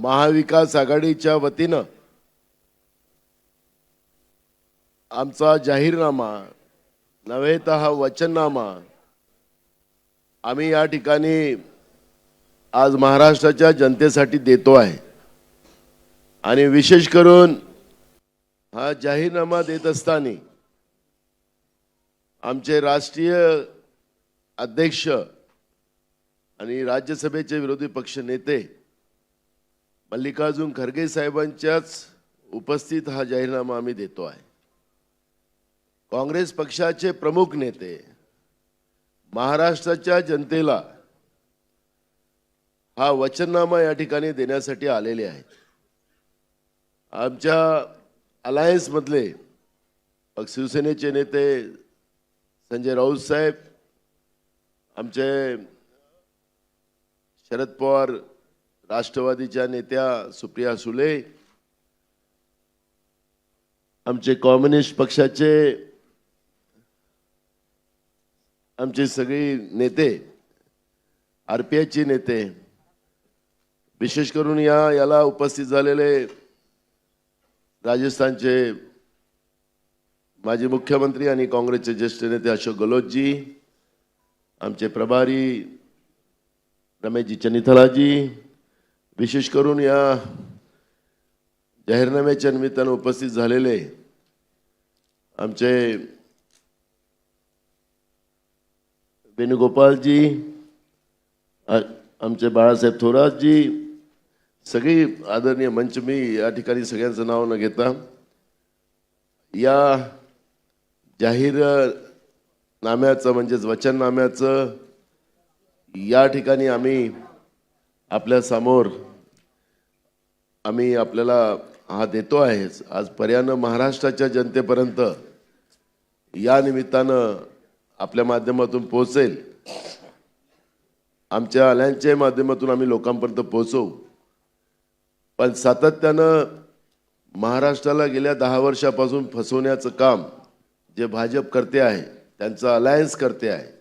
महाविकास आघाडीच्या वतीनं आमचा जाहीरनामा नव्हे तर हा वचननामा आम्ही या ठिकाणी आज महाराष्ट्राच्या जनतेसाठी देतो आहे। आणि विशेष करून हा जाहीरनामा देत असताना आमचे राष्ट्रीय अध्यक्ष आणि राज्यसभेचे विरोधी पक्ष नेते मल्लिकार्जुन खरगे साहेबांच्याच उपस्थित हा जाहीरनामा आम्ही देतो आहे। काँग्रेस पक्षाचे प्रमुख नेते महाराष्ट्राच्या जनतेला हा वचननामा या ठिकाणी देण्यासाठी आलेले आहेत। आमच्या अलायन्स मधले शिवसेनेचे नेते संजय राऊत साहेब, आमचे शरद पवार राष्ट्रवादीच्या नेत्या सुप्रिया सुळे, आमचे कम्युनिस्ट पक्षाचे आमचे सगळे नेते, आरपीआयचे नेते, विशेष करून याला उपस्थित झालेले राजस्थानचे माजी मुख्यमंत्री आणि काँग्रेसचे ज्येष्ठ नेते अशोक गहलोतजी, आमचे प्रभारी रमेशजी चन्नीथलाजी, विशेष करून या जाहीरनाम्याच्या निमित्ताने उपस्थित झालेले आमचे वेणुगोपालजी, आमचे बाळासाहेब थोरातजी, सगळी आदरणीय मंच, मी या ठिकाणी सगळ्यांचं नाव न घेता या जाहीरनाम्याचं म्हणजेच वचननाम्याचं या ठिकाणी आम्ही आपल्या समोर आम्ही आपल्याला हा देतो आहे। आज पर्यानं महाराष्ट्राच्या जनतेपर्यंत या निमित्तानं आपल्या माध्यमातून पोहोचेल। आमच्या अलायन्सच्या माध्यमातून आम्ही लोकांपर्यंत पोहोचवू। पण सातत्यानं महाराष्ट्राला गेल्या 10 वर्षापासून फसवण्याचं काम जे भाजप करते आहे, त्यांचं अलायन्स करते आहे।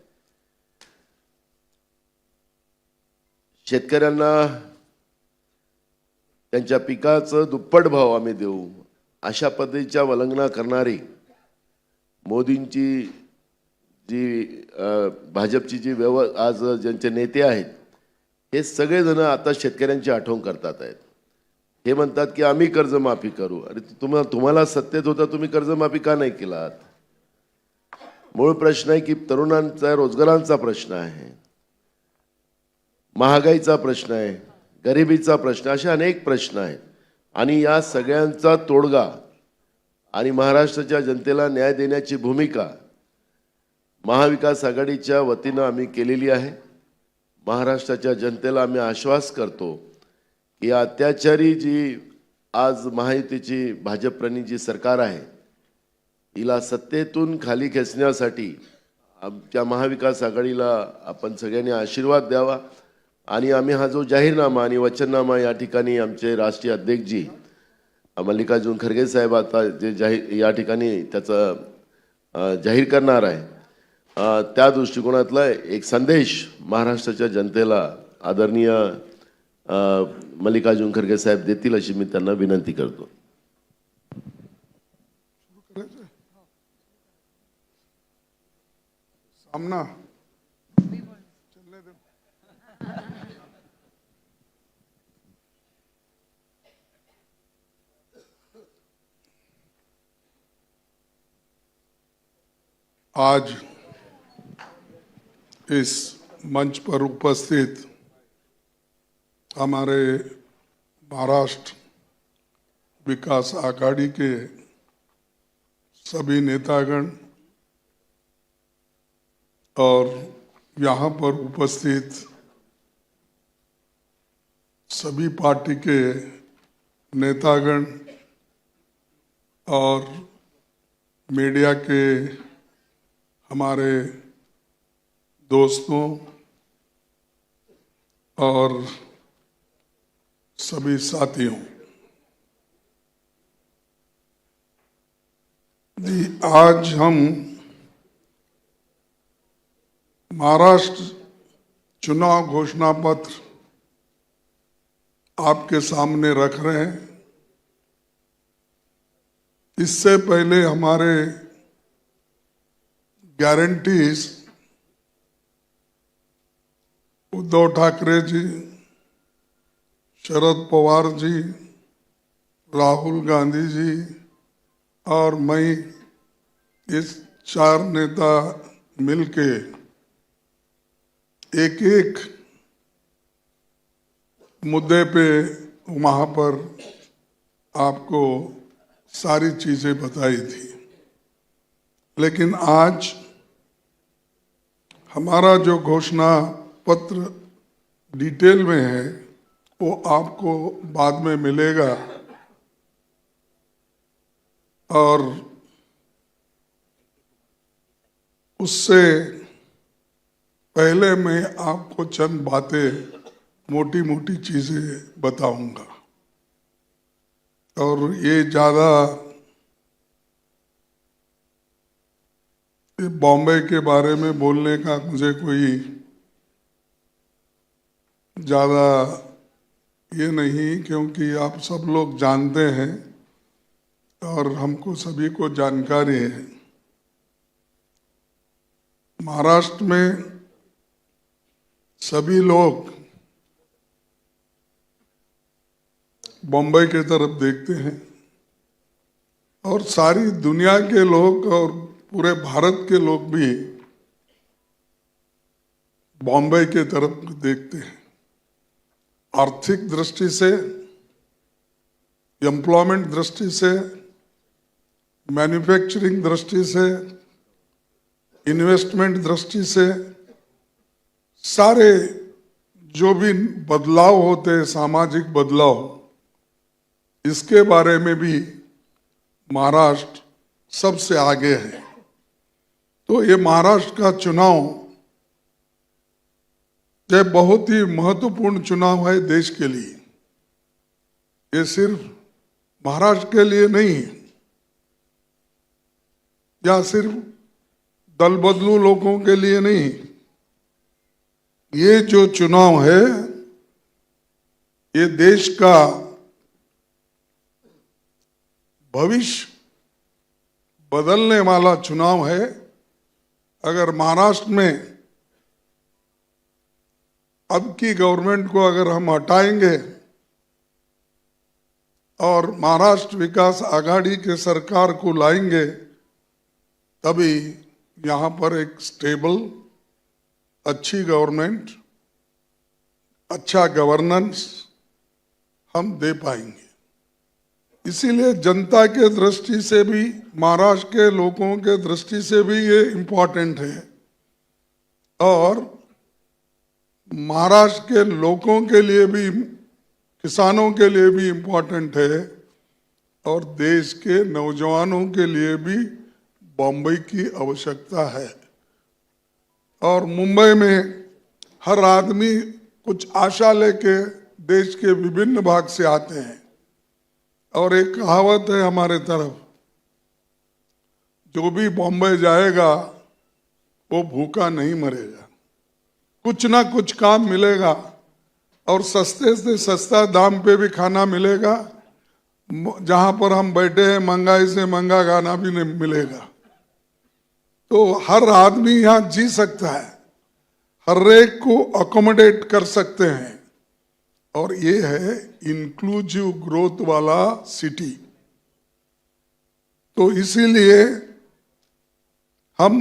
शेतकऱ्यांना त्यांच्या पिकाचं दुप्पट भाव आम्ही देऊ अशा पद्धतीच्या वल्गना करणारी मोदींची जी भाजपची जी आज ज्यांचे नेते आहेत, हे सगळेजण आता शेतकऱ्यांची आठवण करतात आहेत। हे म्हणतात की आम्ही कर्जमाफी करू। अरे तुम्हाला सत्तेत होता, तुम्ही कर्जमाफी का नाही केलात? मूळ प्रश्न आहे की तरुणांचा रोजगारांचा प्रश्न आहे, महागाईचा प्रश्न आहे, गरिबीचा प्रश्न, असे अनेक प्रश्न आहेत। आणि या सगळ्यांचा तोडगा आणि महाराष्ट्राच्या जनतेला न्याय देण्याची भूमिका महाविकास आघाडीच्या वतीनं आम्ही केलेली आहे। महाराष्ट्राच्या जनतेला आम्ही आश्वास करतो की अत्याचारी जी आज महायुतीची भाजपप्रणीत जी सरकार आहे, हिला सत्तेतून खाली खेचण्यासाठी आमच्या महाविकास आघाडीला आपण सगळ्यांनी आशीर्वाद द्यावा। आणि आम्ही हा जो जाहीरनामा आणि वचननामा या ठिकाणी आमचे राष्ट्रीय अध्यक्षजी मल्लिकार्जुन खरगे साहेब आता जे या ठिकाणी त्याचं जाहीर करणार आहे, त्या दृष्टिकोनातला एक संदेश महाराष्ट्राच्या जनतेला आदरणीय मल्लिकार्जुन खरगे साहेब देतील अशी मी त्यांना विनंती करतो। सामना आज इस मंच पर उपस्थित हमारे महाराष्ट्र विकास आघाड़ी के सभी नेतागण और यहाँ पर उपस्थित सभी पार्टी के नेतागण और मीडिया के हमारे दोस्तों और सभी साथियों, आज हम महाराष्ट्र चुनाव घोषणा पत्र आपके सामने रख रहे हैं। इससे पहले हमारे गारंटीज उद्धव ठाकरे जी, शरद पवार जी, राहुल गांधी जी और मैं, इस 4 नेता मिलके एक एक मुद्दे पे वहां पर आपको सारी चीजें बताई थी। लेकिन आज हमारा जो घोषणा पत्र डिटेल में है वो आपको बाद में मिलेगा, और उससे पहले मैं आपको चंद बातें, मोटी मोटी चीजें बताऊंगा। और ये ज्यादा बॉम्बे के बारे में बोलने का मुझे कोई ज्यादा ये नहीं, क्योंकि आप सब लोग जानते हैं और हमको सभी को जानकारी है। महाराष्ट्र में सभी लोग बॉम्बे की तरफ देखते हैं और सारी दुनिया के लोग और पूरे भारत के लोग भी बॉम्बे की तरफ देखते हैं। आर्थिक दृष्टि से, एम्प्लॉयमेंट दृष्टि से, मैन्युफैक्चरिंग दृष्टि से, इन्वेस्टमेंट दृष्टि से, सारे जो भी बदलाव होते हैं, सामाजिक बदलाव, इसके बारे में भी महाराष्ट्र सबसे आगे है। तो ये महाराष्ट्र का चुनाव ये बहुत ही महत्वपूर्ण चुनाव है देश के लिए। ये सिर्फ महाराष्ट्र के लिए नहीं है या सिर्फ दल बदलू लोगों के लिए नहीं। ये जो चुनाव है ये देश का भविष्य बदलने वाला चुनाव है। अगर महाराष्ट्र में अब की गवर्नमेंट को अगर हम हटाएंगे और महाराष्ट्र विकास आघाड़ी के सरकार को लाएंगे, तभी यहाँ पर एक स्टेबल, अच्छी गवर्नमेंट, अच्छा गवर्नेंस हम दे पाएंगे। इसीलिए जनता के दृष्टि से भी, महाराष्ट्र के लोगों के दृष्टि से भी ये इम्पोर्टेंट है, और महाराष्ट्र के लोगों के लिए भी, किसानों के लिए भी इम्पोर्टेंट है, और देश के नौजवानों के लिए भी बॉम्बे की आवश्यकता है। और मुंबई में हर आदमी कुछ आशा लेके देश के विभिन्न भाग से आते हैं, और एक कहावत है हमारे तरफ, जो भी बॉम्बे जाएगा वो भूखा नहीं मरेगा। कुछ ना कुछ काम मिलेगा और सस्ते से सस्ता दाम पे भी खाना मिलेगा। जहां पर हम बैठे हैं महंगाई से महंगा खाना भी नहीं मिलेगा। तो हर आदमी यहाँ जी सकता है, हर एक को अकोमोडेट कर सकते हैं, और ये है इंक्लूसिव ग्रोथ वाला सिटी। तो इसीलिए हम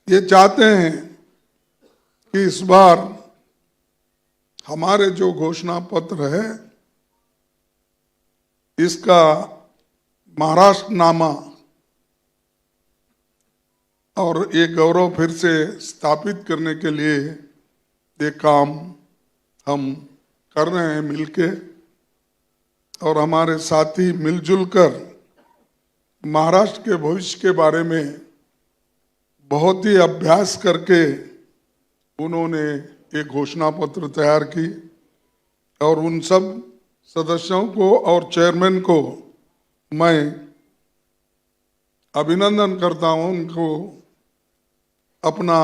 ये चाहते हैं कि इस बार हमारे जो घोषणा पत्र है इसका महाराष्ट्र नामा और ये गौरव फिर से स्थापित करने के लिए ये काम हम कर रहे हैं मिलके, और हमारे साथी मिलजुल कर महाराष्ट्र के भविष्य के बारे में बहुत ही अभ्यास करके उन्होंने एक घोषणा पत्र तैयार की। और उन सब सदस्यों को और चेयरमैन को मैं अभिनंदन करता हूं। उनको अपना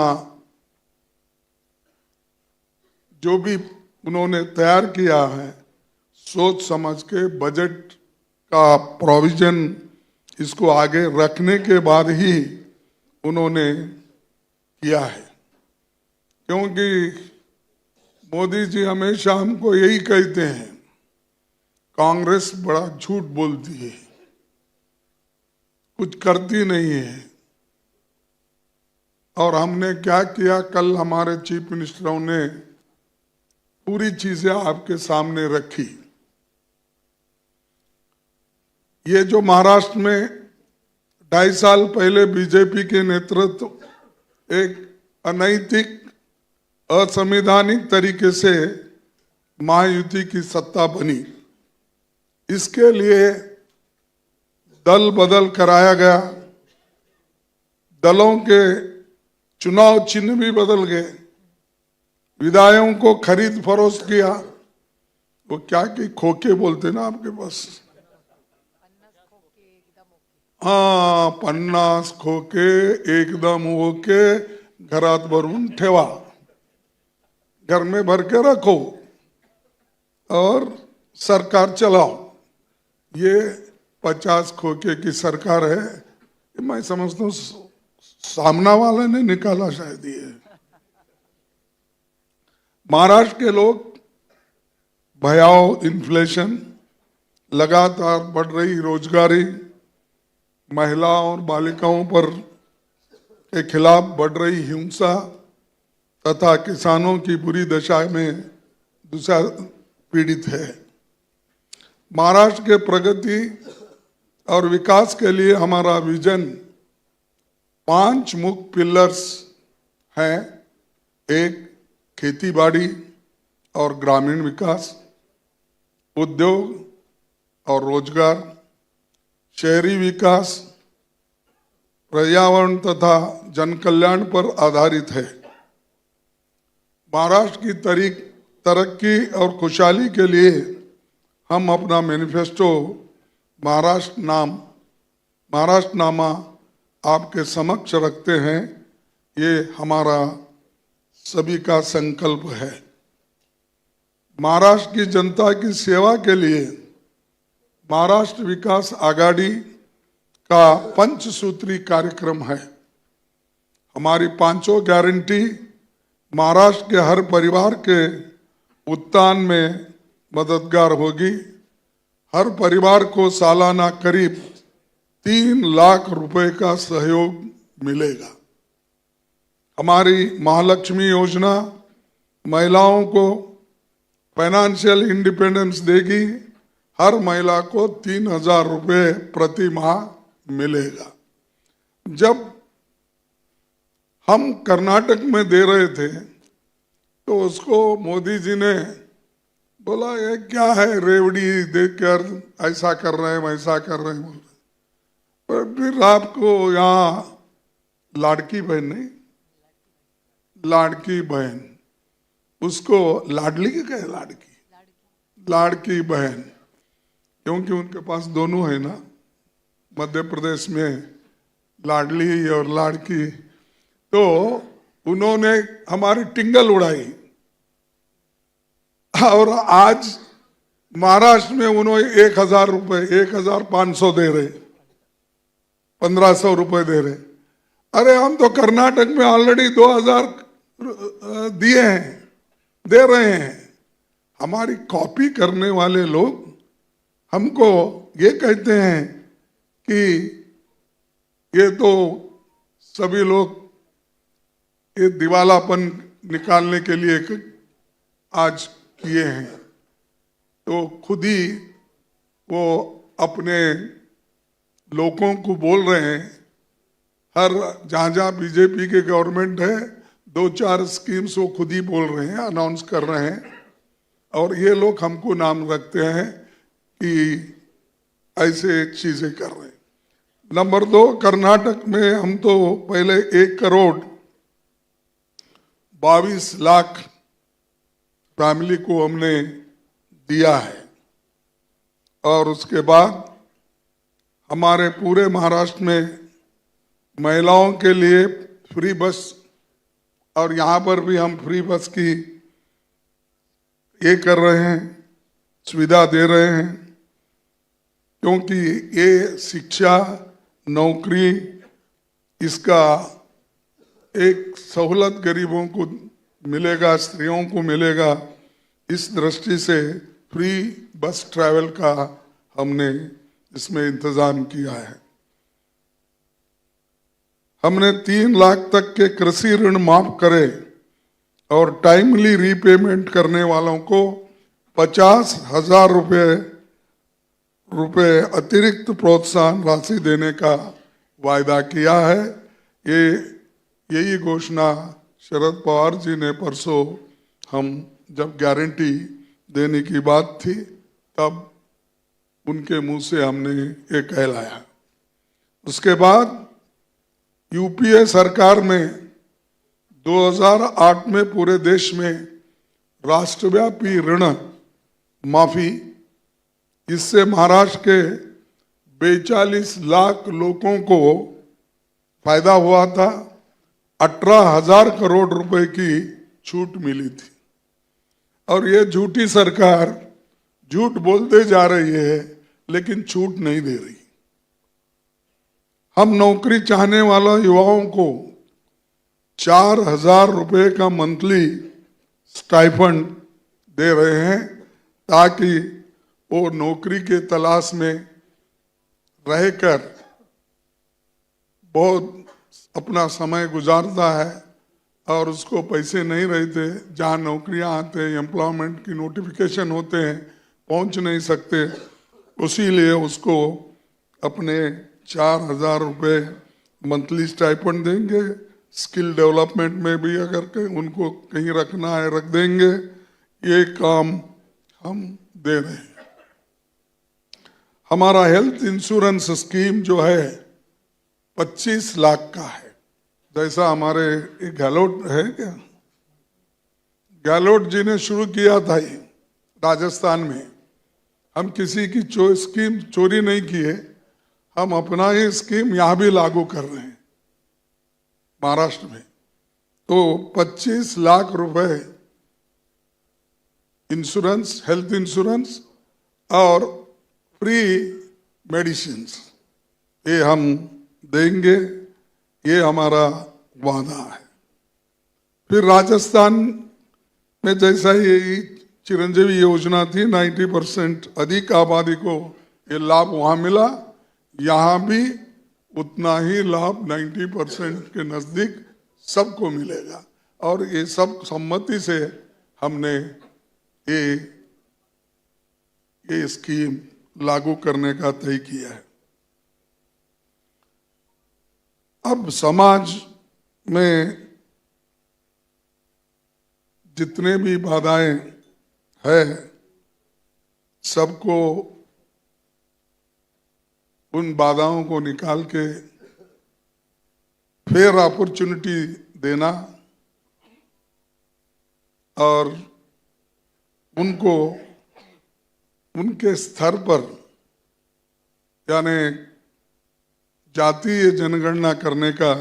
जो भी उन्होंने तैयार किया है सोच समझ के बजट का प्रोविजन इसको आगे रखने के बाद ही उन्होंने किया है। क्योंकि मोदी जी हमेशा हमको यही कहते हैं, कांग्रेस बड़ा झूठ बोलती है, कुछ करती नहीं है। और हमने क्या किया, कल हमारे चीफ मिनिस्टरों ने पूरी चीजें आपके सामने रखी। ये जो महाराष्ट्र में 2.5 साल पहले बीजेपी के नेतृत्व एक अनैतिक असंवैधानिक तरीके से महायुति की सत्ता बनी, इसके लिए दल बदल कराया गया, दलों के चुनाव चिन्ह भी बदल गए, विधायकों को खरीद फरोख्त किया। वो क्या कि खोखे बोलते ना आपके पास, हाँ, 50 खोके एकदम ओके, घरात भरून ठेवा, घर में भर के रखो और सरकार चलाओ। ये 50 खोखे की सरकार है। मैं समझता हूँ सामना वाले ने निकाला शायद ये। महाराष्ट्र के लोग भयावह इन्फ्लेशन, लगातार बढ़ रही रोजगारी, महिलाओं और बालिकाओं पर के खिलाफ बढ़ रही हिंसा तथा किसानों की बुरी दशा में दूसरा पीड़ित है। महाराष्ट्र के प्रगति और विकास के लिए हमारा विजन 5 मुख्य पिलर्स हैं। एक, खेती बाड़ी और ग्रामीण विकास, उद्योग और रोजगार, शहरी विकास, पर्यावरण तथा जन कल्याण पर आधारित है। महाराष्ट्र की तरक्की और खुशहाली के लिए हम अपना मैनिफेस्टो महाराष्ट्रनामा आपके समक्ष रखते हैं। ये हमारा सभी का संकल्प है। महाराष्ट्र की जनता की सेवा के लिए महाराष्ट्र विकास आघाड़ी का पंचसूत्री कार्यक्रम है। हमारी 5 गारंटी महाराष्ट्र के हर परिवार के उत्थान में मददगार होगी। हर परिवार को सालाना करीब 3 लाख रुपए का सहयोग मिलेगा। हमारी महालक्ष्मी योजना महिलाओं को फाइनेंशियल इंडिपेंडेंस देगी। हर महिला को 3,000 रुपए प्रति माह मिलेगा। जब हम कर्नाटक में दे रहे थे तो उसको मोदी जी ने बोला, ये क्या है, रेवड़ी देकर ऐसा कर रहे हैं वैसा कर रहे हैं। पर फिर आपको यहाँ लाड़की बहन नहीं, लाड़की बहन, उसको लाडली की कहे, लाड़की बहन, क्योंकि उनके पास दोनों है ना। मध्य प्रदेश में लाडली और लाड़की, तो उन्होंने हमारी टिंगल उड़ाई। और आज महाराष्ट्र में उन्होंने 1,000 रुपए, 1,500 दे रहे, 1,500 रुपए दे रहे। अरे हम तो कर्नाटक में ऑलरेडी 2,000 दिए हैं, दे रहे हैं। हमारी कॉपी करने वाले लोग हमको ये कहते हैं कि ये तो सभी लोग ये दिवालापन निकालने के लिए आज किए हैं। तो खुद ही वो अपने लोगों को बोल रहे हैं, हर जहाँ जहाँ बीजेपी के गवर्नमेंट है 2-4 स्कीम्स वो खुद ही बोल रहे हैं, अनाउंस कर रहे हैं। और ये लोग हमको नाम रखते हैं कि ऐसे चीजें कर रहे हैं। नंबर 2, कर्नाटक में हम तो पहले 1,22,00,000 फैमिली को हमने दिया है। और उसके बाद हमारे पूरे महाराष्ट्र में महिलाओं के लिए फ्री बस, और यहाँ पर भी हम फ्री बस की ये कर रहे हैं। सुविधा दे रहे हैं, क्योंकि ये शिक्षा, नौकरी, इसका एक सहूलत गरीबों को मिलेगा, स्त्रियों को मिलेगा। इस दृष्टि से फ्री बस ट्रैवल का हमने इसमें इंतजाम किया है। हमने 3 लाख तक के कृषि ऋण माफ करे और टाइमली रीपेमेंट करने वालों को 50,000 रुपए अतिरिक्त प्रोत्साहन राशि देने का वायदा किया है। यही घोषणा शरद पवार जी ने परसों, हम जब गारंटी देने की बात थी तब उनके मुंह से हमने ये कहलाया। उसके बाद यूपीए सरकार ने 2008 में पूरे देश में राष्ट्रव्यापी ऋण माफी, इससे महाराष्ट्र के 42 लाख लोगों को फायदा हुआ था। 18,000 करोड़ रुपए की छूट मिली थी। और ये झूठी सरकार झूठ बोलते जा रही है लेकिन छूट नहीं दे रही। हम नौकरी चाहने वाला युवाओं को 4,000 रुपए का मंथली स्टाइफंड दे रहे हैं, ताकि वो नौकरी के तलाश में रहकर बहुत अपना समय गुजारता है और उसको पैसे नहीं रहते, जहाँ नौकरियां आते हैं, एम्प्लॉयमेंट की नोटिफिकेशन होते हैं, पहुंच नहीं सकते, उसीलिए उसको अपने 4,000 रुपये मंथली स्टाइपेंड देंगे। स्किल डेवलपमेंट में भी अगर उनको कहीं रखना है रख देंगे। ये काम हम दे रहे हैं। हमारा हेल्थ इंश्योरेंस स्कीम जो है 25 लाख का है। जैसा हमारे गहलोत है क्या, गहलोत जी ने शुरू किया था ये राजस्थान में। हम किसी की स्कीम चोरी नहीं किए, हम अपना ही स्कीम यहाँ भी लागू कर रहे हैं महाराष्ट्र में। तो 25 लाख रुपए इंश्योरेंस, हेल्थ इंश्योरेंस और फ्री मेडिसिन, ये हम देंगे। ये हमारा वादा है। फिर राजस्थान में जैसा ये चिरंजीवी योजना थी, 90% अधिक आबादी को ये लाभ वहां मिला, यहाँ भी उतना ही लाभ 90% के नजदीक सबको मिलेगा। और ये सब सम्मति से हमने ये स्कीम लागू करने का तय किया है। अब समाज में जितने भी बाधाएं हैं, सबको उन बाधाओं को निकाल के फेयर अपॉर्चुनिटी देना और उनको उनके स्तर पर, यानी जातीय जनगणना करने का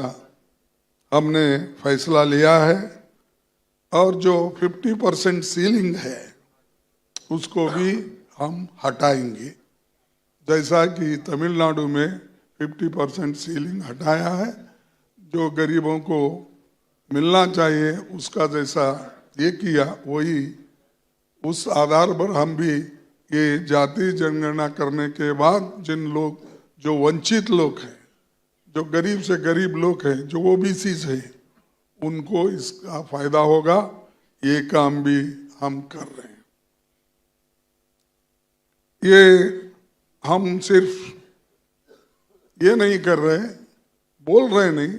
हमने फैसला लिया है। और जो 50% सीलिंग है उसको भी हम हटाएंगे। जैसा कि तमिलनाडु में 50% सीलिंग हटाया है, जो गरीबों को मिलना चाहिए उसका जैसा ये किया, वही उस आधार पर हम भी ये जाति जनगणना करने के बाद जिन लोग, जो वंचित लोग हैं, जो गरीब से गरीब लोग हैं, जो ओबीसीज हैं, उनको इसका फायदा होगा। ये काम भी हम कर रहे हैं। ये हम सिर्फ ये नहीं कर रहे, बोल रहे नहीं,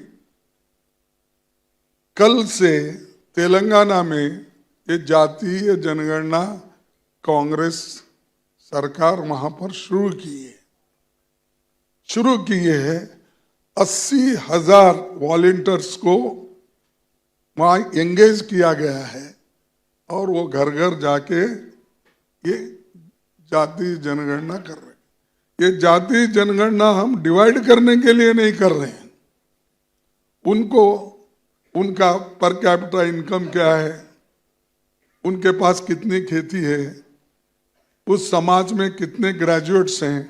कल से तेलंगाना में ये जातीय जनगणना कांग्रेस सरकार वहां पर शुरू किए है। 80,000 वॉलंटियर्स को वहां एंगेज किया गया है और वो घर घर जाके ये जाति जनगणना कर रहे हैं। ये जाति जनगणना हम डिवाइड करने के लिए नहीं कर रहे हैं। उनको उनका पर कैपिटा इनकम क्या है, उनके पास कितनी खेती है, उस समाज में कितने ग्रेजुएट्स हैं,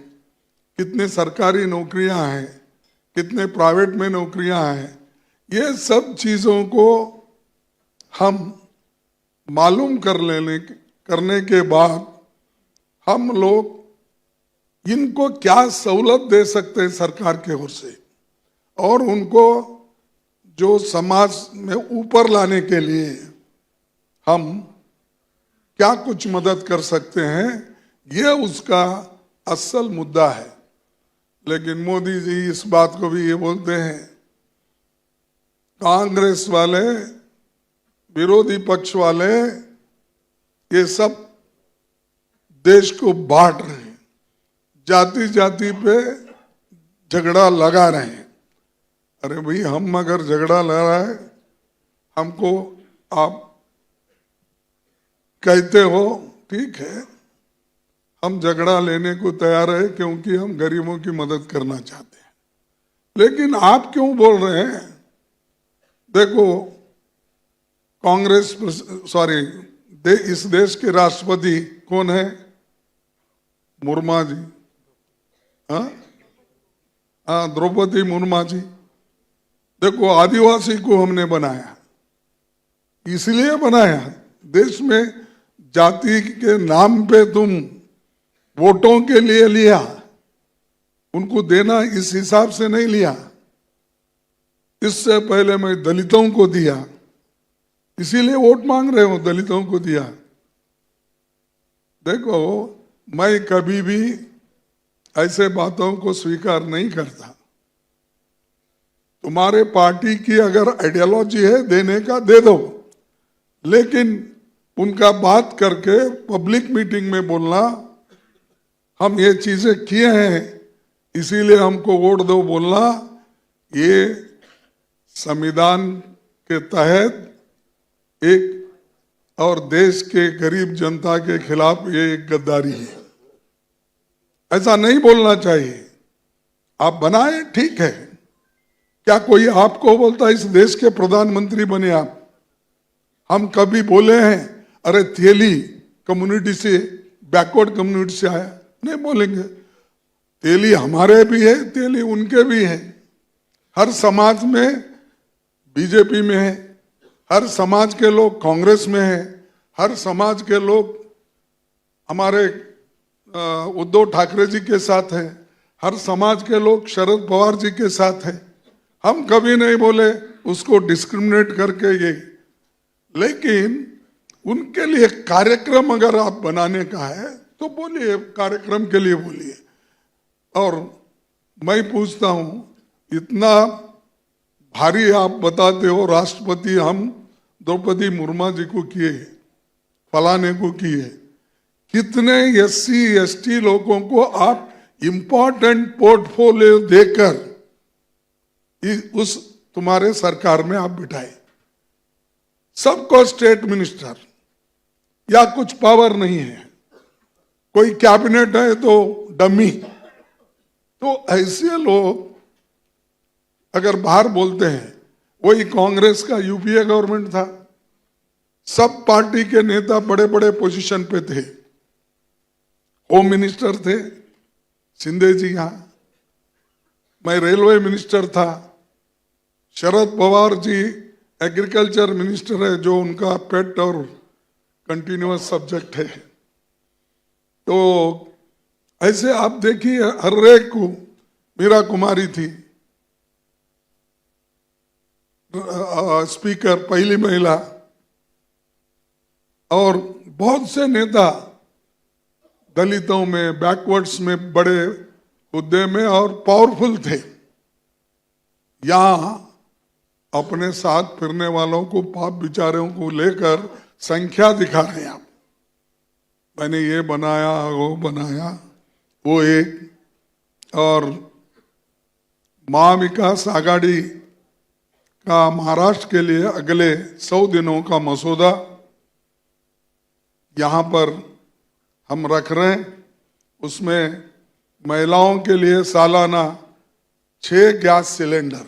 कितने सरकारी नौकरियां हैं, कितने प्राइवेट में नौकरियां हैं, ये सब चीजों को हम मालूम करने के बाद हम लोग इनको क्या सहूलत दे सकते हैं सरकार के ओर से, और उनको जो समाज में ऊपर लाने के लिए हम क्या कुछ मदद कर सकते हैं, ये उसका असल मुद्दा है। लेकिन मोदी जी इस बात को भी ये बोलते हैं, कांग्रेस वाले, विरोधी पक्ष वाले, ये सब देश को बांट रहे हैं, जाति जाति पे झगड़ा लगा रहे हैं। अरे भाई, हम अगर झगड़ा लगा है, हमको आप कहते हो ठीक है, हम झगड़ा लेने को तैयार है, क्योंकि हम गरीबों की मदद करना चाहते हैं। लेकिन आप क्यों बोल रहे हैं? देखो, कांग्रेस इस देश के राष्ट्रपति कौन है? मुर्मू जी। हाँ, द्रौपदी मुर्मू जी। देखो, आदिवासी को हमने बनाया, इसलिए बनाया, देश में जाति के नाम पे तुम वोटों के लिए लिया, उनको देना इस हिसाब से नहीं लिया। इससे पहले मैं दलितों को दिया, इसीलिए वोट मांग रहे हो, दलितों को दिया। देखो, मैं कभी भी ऐसे बातों को स्वीकार नहीं करता। तुम्हारे पार्टी की अगर आइडियोलॉजी है देने का, दे दो, लेकिन उनका बात करके पब्लिक मीटिंग में बोलना, हम ये चीजें किए हैं इसीलिए हमको वोट दो, बोलना, ये संविधान के तहत एक और देश के गरीब जनता के खिलाफ ये एक गद्दारी है। ऐसा नहीं बोलना चाहिए। आप बनाए, ठीक है, क्या कोई आपको बोलता इस देश के प्रधानमंत्री बने आप? हम कभी बोले हैं अरे तेली कम्युनिटी से, बैकवर्ड कम्युनिटी से आया? नहीं बोलेंगे। तेली हमारे भी है, तेली उनके भी है। हर समाज में बीजेपी में है, हर समाज के लोग कांग्रेस में है, हर समाज के लोग हमारे उद्धव ठाकरे जी के साथ है, हर समाज के लोग शरद पवार जी के साथ है। हम कभी नहीं बोले उसको डिस्क्रिमिनेट करके ये, लेकिन उनके लिए कार्यक्रम अगर आप बनाने का है तो बोलिए, कार्यक्रम के लिए बोलिए। और मैं पूछता हूं, इतना भारी आप बताते हो राष्ट्रपति हम द्रौपदी मुर्मू जी को किए, फलाने को किए, कितने एससी एसटी लोगों को आप इंपॉर्टेंट पोर्टफोलियो देकर उस तुम्हारे सरकार में आप बिठाए, सबको स्टेट मिनिस्टर, या कुछ पावर नहीं है, कोई कैबिनेट है तो डमी। तो ऐसे लोग अगर बाहर बोलते हैं, वही कांग्रेस का यूपीए गवर्नमेंट था, सब पार्टी के नेता बड़े बड़े पोजीशन पे थे। होम मिनिस्टर थे शिंदे जी, यहां मैं रेलवे मिनिस्टर था, शरद पवार जी एग्रीकल्चर मिनिस्टर है, जो उनका पेट और कंटिन्यूअस सब्जेक्ट है। तो ऐसे आप देखिए, हर एक को, मीरा कुमारी थी स्पीकर, पहली महिला, और बहुत से नेता दलितों में, बैकवर्ड्स में बड़े हुद्दे में और पावरफुल थे। यहां अपने साथ फिरने वालों को, पाप बिचारों को लेकर संख्या दिखा रहे हैं आप, मैंने ये बनाया, वो बनाया, वो एक। और महाविकास आघाड़ी का महाराष्ट्र के लिए अगले 100 दिनों का मसौदा यहां पर हम रख रहे हैं। उसमें महिलाओं के लिए सालाना 6 गैस सिलेंडर,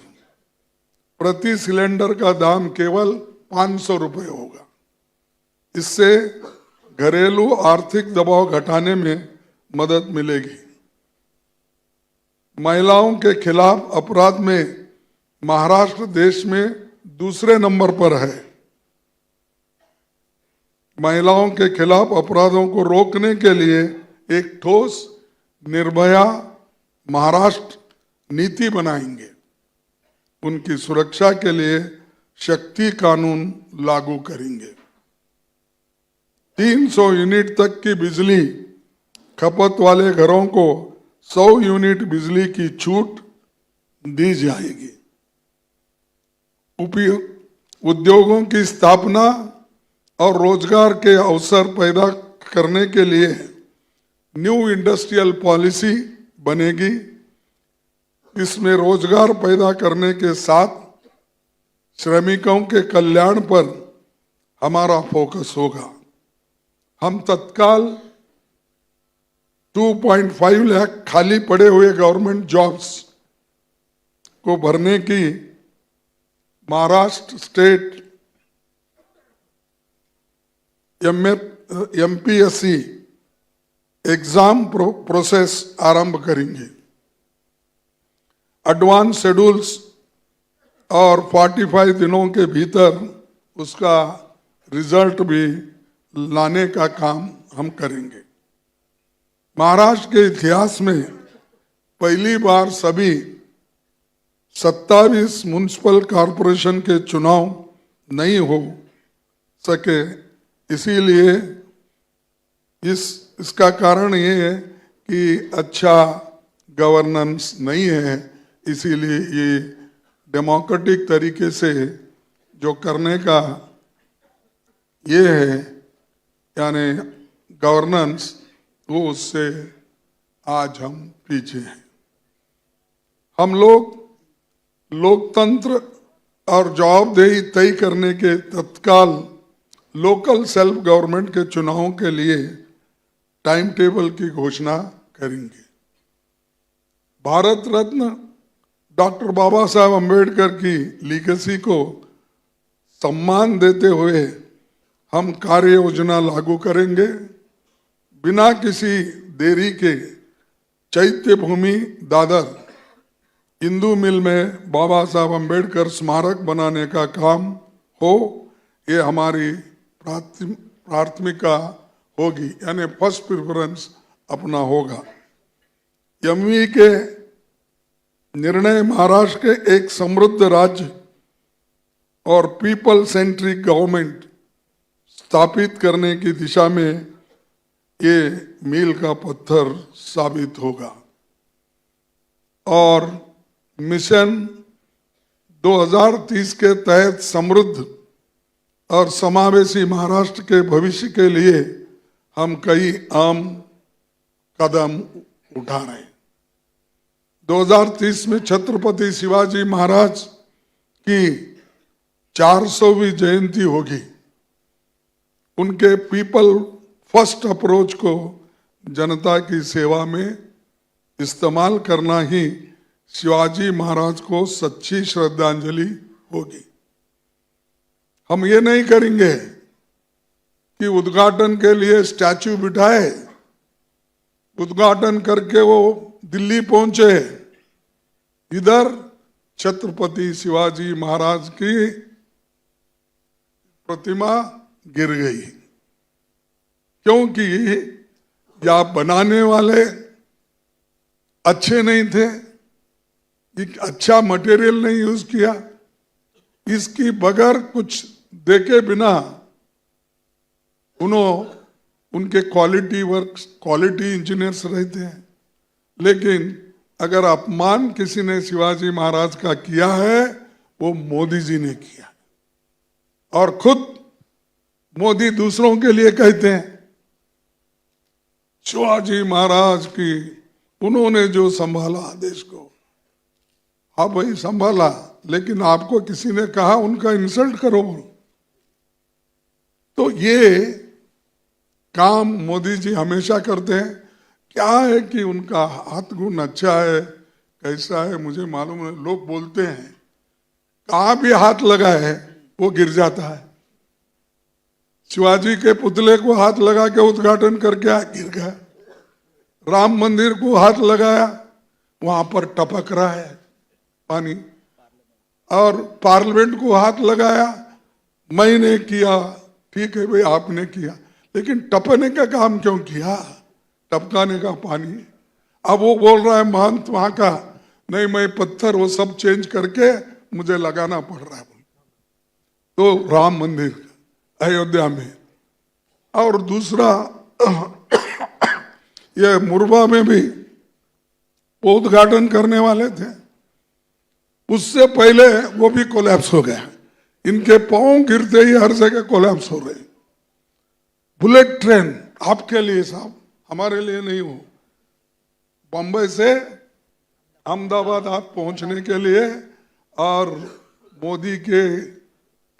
प्रति सिलेंडर का दाम केवल 500 रुपये होगा। इससे घरेलू आर्थिक दबाव घटाने में मदद मिलेगी। महिलाओं के खिलाफ अपराध में महाराष्ट्र देश में दूसरे नंबर पर है। महिलाओं के खिलाफ अपराधों को रोकने के लिए एक ठोस निर्भया महाराष्ट्र नीति बनाएंगे। उनकी सुरक्षा के लिए शक्ति कानून लागू करेंगे। 300 यूनिट तक की बिजली खपत वाले घरों को 100 यूनिट बिजली की छूट दी जाएगी। उद्योगों की स्थापना और रोजगार के अवसर पैदा करने के लिए न्यू इंडस्ट्रियल पॉलिसी बनेगी। इसमें रोजगार पैदा करने के साथ श्रमिकों के कल्याण पर हमारा फोकस होगा। हम तत्काल 2.5 लाख खाली पड़े हुए गवर्नमेंट जॉब्स को भरने की Maharashtra state MPSC exam process आरंभ करेंगे। एडवांस शेड्यूल्स और 45 दिनों के भीतर उसका रिजल्ट भी लाने का काम हम करेंगे। महाराष्ट्र के इतिहास में पहली बार सभी 27 म्युनिसिपल कॉरपोरेशन के चुनाव नहीं हो सके। इसीलिए इसका कारण ये है कि अच्छा गवर्नेंस नहीं है। इसीलिए ये डेमोक्रेटिक तरीके से जो करने का ये है यानी गवर्नेंस, वो उससे आज हम पीछे हैं। हम लोग लोकतंत्र और जवाबदेही तय करने के तत्काल लोकल सेल्फ गवर्नमेंट के चुनावों के लिए टाइम टेबल की घोषणा करेंगे। भारत रत्न डॉक्टर बाबा साहब अम्बेडकर की लीगेसी को सम्मान देते हुए हम कार्य योजना लागू करेंगे। बिना किसी देरी के चैत्य भूमि दादर हिंदू मिल में बाबा साहब अम्बेडकर स्मारक बनाने का काम हो, ये हमारी प्राथमिकता होगी, यानी फर्स्ट प्रेफरेंस अपना होगा। एमवी के निर्णय महाराष्ट्र के एक समृद्ध राज्य और पीपल सेंट्रिक गवर्नमेंट स्थापित करने की दिशा में ये मील का पत्थर साबित होगा। और मिशन 2030 के तहत समृद्ध और समावेशी महाराष्ट्र के भविष्य के लिए हम कई अहम कदम उठा रहे हैं। 2030 में छत्रपति शिवाजी महाराज की 400वीं जयंती होगी। उनके पीपल फर्स्ट अप्रोच को जनता की सेवा में इस्तेमाल करना ही शिवाजी महाराज को सच्ची श्रद्धांजलि होगी। हम ये नहीं करेंगे कि उद्घाटन के लिए स्टैचू बिठाए, उद्घाटन करके वो दिल्ली पहुंचे, इधर छत्रपति शिवाजी महाराज की प्रतिमा गिर गई, क्योंकि या बनाने वाले अच्छे नहीं थे, एक अच्छा मटेरियल नहीं यूज किया, इसकी बगैर कुछ देखे बिना उनके क्वालिटी वर्क क्वालिटी इंजीनियर्स रहते हैं। लेकिन अगर अपमान किसी ने शिवाजी महाराज का किया है, वो मोदी जी ने किया, और खुद मोदी दूसरों के लिए कहते हैं शिवाजी महाराज की उन्होंने जो संभाला देश को। हाँ भाई संभाला, लेकिन आपको किसी ने कहा उनका इंसल्ट करो, तो ये काम मोदी जी हमेशा करते हैं। क्या है कि उनका हाथ गुण अच्छा है, कैसा है मुझे मालूम है, लोग बोलते हैं कहाँ भी हाथ लगा है वो गिर जाता है। शिवाजी के पुतले को हाथ लगा के उद्घाटन करके गिर गया। राम मंदिर को हाथ लगाया, वहां पर टपक रहा है पानी। और पार्लियामेंट को हाथ लगाया, मैंने किया, ठीक है भाई आपने किया, लेकिन टपने का काम क्यों किया? टपकाने का पानी। अब वो बोल रहा है महंत वहां का, नहीं मैं पत्थर वो सब चेंज करके मुझे लगाना पड़ रहा है। तो राम मंदिर अयोध्या में। और दूसरा ये मुरबा में भी वो उद्घाटन करने वाले थे, उससे पहले वो भी कोलैप्स हो गया। इनके पांव गिरते ही हर जगह कोलैप्स हो रहे। बुलेट ट्रेन आपके लिए साहब, हमारे लिए नहीं हो। बंबई से अहमदाबाद आप पहुंचने के लिए और मोदी के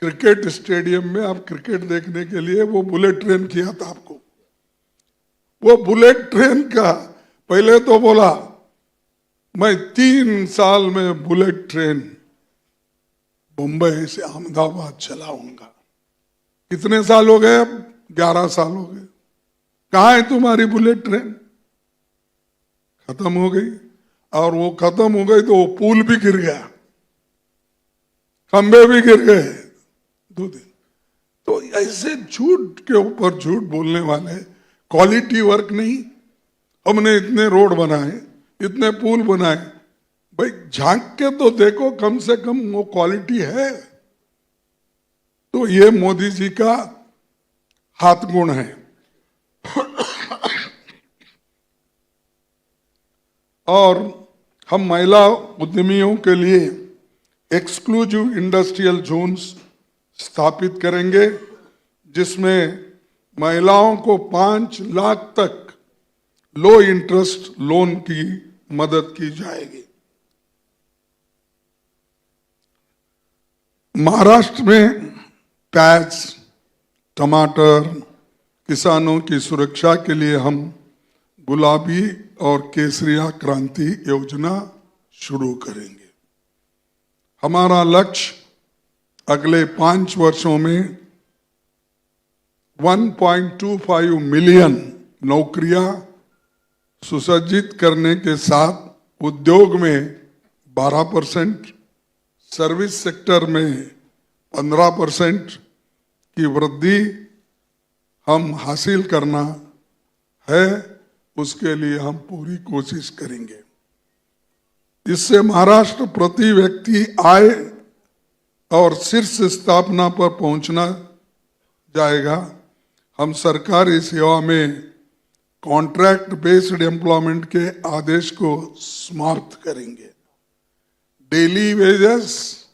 क्रिकेट स्टेडियम में आप क्रिकेट देखने के लिए वो बुलेट ट्रेन किया था आपको। वो बुलेट ट्रेन का पहले तो बोला मैं 3 साल में बुलेट ट्रेन मुंबई से अहमदाबाद चलाऊंगा। कितने साल हो गए? अब 11 साल हो गए। कहाँ है तुम्हारी बुलेट ट्रेन? खत्म हो गई। और वो खत्म हो गई तो वो पुल भी गिर गया, खंबे भी गिर गए 2 दिन। तो ऐसे झूठ के ऊपर झूठ बोलने वाले, क्वालिटी वर्क नहीं। हमने इतने रोड बनाए, इतने पुल बनाए, भाई झांक के तो देखो, कम से कम वो क्वालिटी है। तो ये मोदी जी का हाथ गुण है। और हम महिला उद्यमियों के लिए एक्सक्लूसिव इंडस्ट्रियल जोन्स स्थापित करेंगे, जिसमें महिलाओं को 5 लाख तक लो इंटरेस्ट लोन की मदद की जाएगी। महाराष्ट्र में प्याज, टमाटर, किसानों की सुरक्षा के लिए हम गुलाबी और केसरिया क्रांति योजना शुरू करेंगे। हमारा लक्ष्य अगले 5 वर्षों में 1.25 मिलियन नौकरियां सुसज्जित करने के साथ उद्योग में 12%, सर्विस सेक्टर में 15% की वृद्धि हम हासिल करना है। उसके लिए हम पूरी कोशिश करेंगे। इससे महाराष्ट्र प्रति व्यक्ति आय और शीर्ष स्थापना पर पहुंचना जाएगा। हम सरकारी सेवा में कॉन्ट्रैक्ट बेस्ड एम्प्लॉयमेंट के आदेश को समाप्त करेंगे। डेली वेजेस,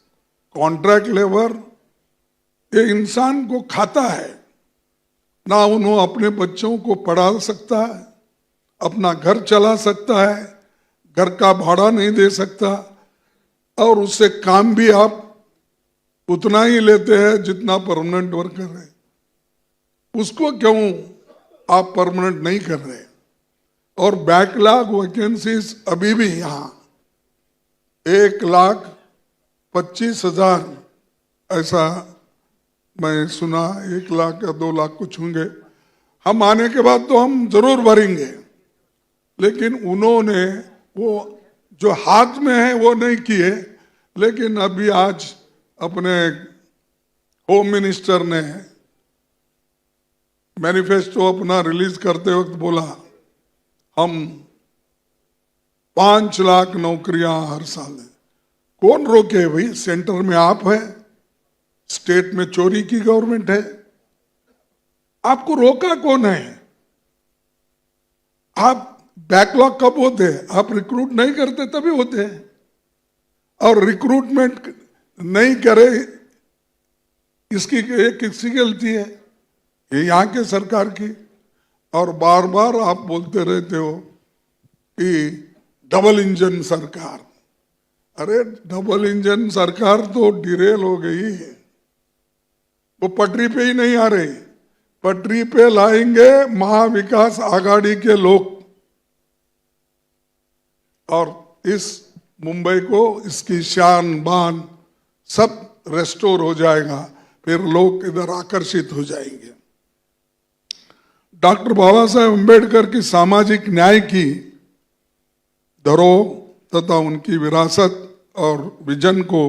कॉन्ट्रैक्ट लेबर, ये इंसान को खाता है ना। उन्होंने अपने बच्चों को पढ़ा सकता है, अपना घर चला सकता है, घर का भाड़ा नहीं दे सकता, और उससे काम भी आप उतना ही लेते हैं जितना परमानेंट वर्कर है। उसको क्यों आप परमानेंट नहीं कर रहे? और बैकलॉग वैकेंसीज अभी भी यहां 1,25,000 ऐसा मैं सुना, 1 लाख या 2 लाख कुछ होंगे। हम आने के बाद तो हम जरूर भरेंगे, लेकिन उन्होंने वो जो हाथ में है वो नहीं किए। लेकिन अभी आज अपने होम मिनिस्टर ने मैनिफेस्टो अपना रिलीज करते वक्त बोला हम 5 लाख नौकरियां हर साल दें। कौन रोके भाई? सेंटर में आप है, स्टेट में चोरी की गवर्नमेंट है, आपको रोका कौन है? आप बैकलॉग कब होते हैं? आप रिक्रूट नहीं करते तभी होते हैं। और रिक्रूटमेंट नहीं करे इसकी किसकी गलती है? ये यहाँ के सरकार की। और बार बार आप बोलते रहते हो कि डबल इंजन सरकार। अरे डबल इंजन सरकार तो डिरेल हो गई, वो पटरी पे ही नहीं आ रही। पटरी पे लाएंगे महाविकास आघाड़ी के लोग, और इस मुंबई को, इसकी शान बान सब रेस्टोर हो जाएगा। फिर लोग इधर आकर्षित हो जाएंगे। डॉक्टर बाबा साहेब अम्बेडकर की सामाजिक न्याय की धरोहर तथा उनकी विरासत और विजन को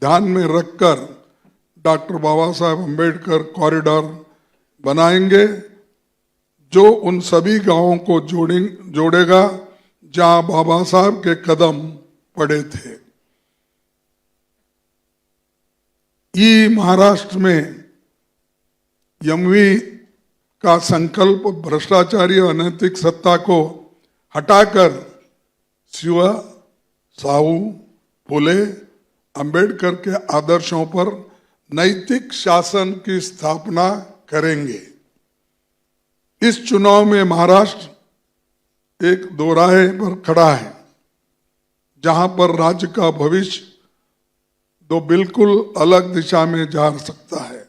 ध्यान में रखकर डॉक्टर बाबा साहेब अम्बेडकर कॉरिडोर बनाएंगे, जो उन सभी गांवों को जोड़ेगा जहां बाबा साहब के कदम पड़े थे। महाराष्ट्र में यमवी का संकल्प भ्रष्टाचारी और अनैतिक सत्ता को हटाकर शिव, साहू, फुले, अंबेडकर के आदर्शों पर नैतिक शासन की स्थापना करेंगे। इस चुनाव में महाराष्ट्र एक दोराहे पर खड़ा है, जहां पर राज्य का भविष्य दो बिल्कुल अलग दिशा में जा सकता है।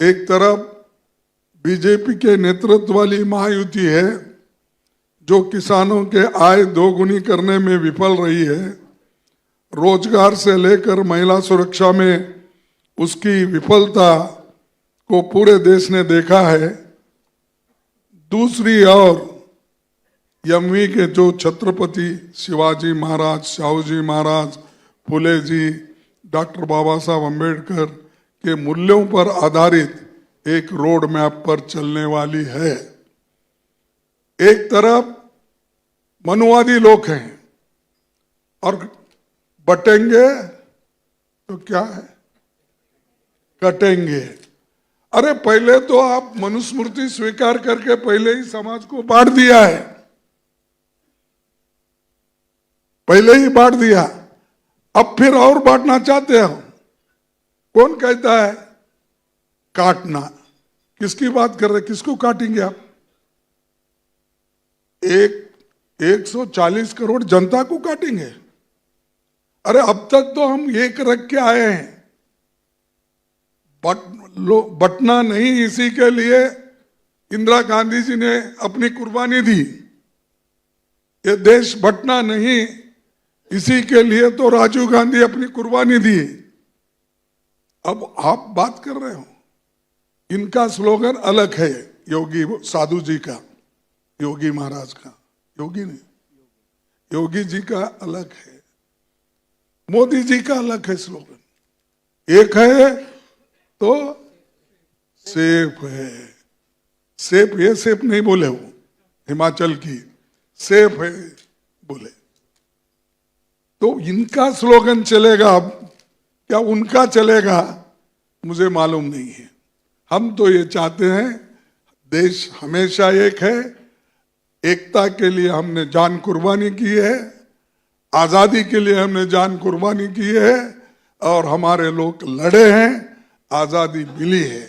एक तरफ बीजेपी के नेतृत्व वाली महायुति है, जो किसानों के आय दोगुनी करने में विफल रही है। रोजगार से लेकर महिला सुरक्षा में उसकी विफलता को पूरे देश ने देखा है। दूसरी ओर यमवी के जो छत्रपति शिवाजी महाराज, शाहूजी महाराज, फुले जी, डॉक्टर बाबा साहब अम्बेडकर के मूल्यों पर आधारित एक रोड मैप पर चलने वाली है। एक तरफ मनुवादी लोग हैं और बटेंगे तो क्या है, कटेंगे। अरे पहले तो आप मनुस्मृति स्वीकार करके पहले ही समाज को बांट दिया है, पहले ही बांट दिया, अब फिर और बांटना चाहते हो। कौन कहता है काटना? किसकी बात कर रहे, किसको काटेंगे आप? 140 करोड़ जनता को काटेंगे? अरे अब तक तो हम एक रख के आए हैं, बटना नहीं, इसी के लिए इंदिरा गांधी जी ने अपनी कुर्बानी दी। ये देश बटना नहीं, इसी के लिए तो राजीव गांधी अपनी कुर्बानी दी। अब आप बात कर रहे हो, इनका स्लोगन अलग है, योगी साधु जी का, योगी महाराज का, योगी नहीं, योगी जी का अलग है, मोदी जी का अलग है स्लोगन। एक है तो सेफ है, सेफ, ये सेफ नहीं बोले वो, हिमाचल की सेफ है बोले। तो इनका स्लोगन चलेगा, अब क्या उनका चलेगा मुझे मालूम नहीं है। हम तो ये चाहते हैं देश हमेशा एक है, एकता के लिए हमने जान कुर्बानी की है, आजादी के लिए हमने जान कुर्बानी की है और हमारे लोग लड़े हैं, आजादी मिली है।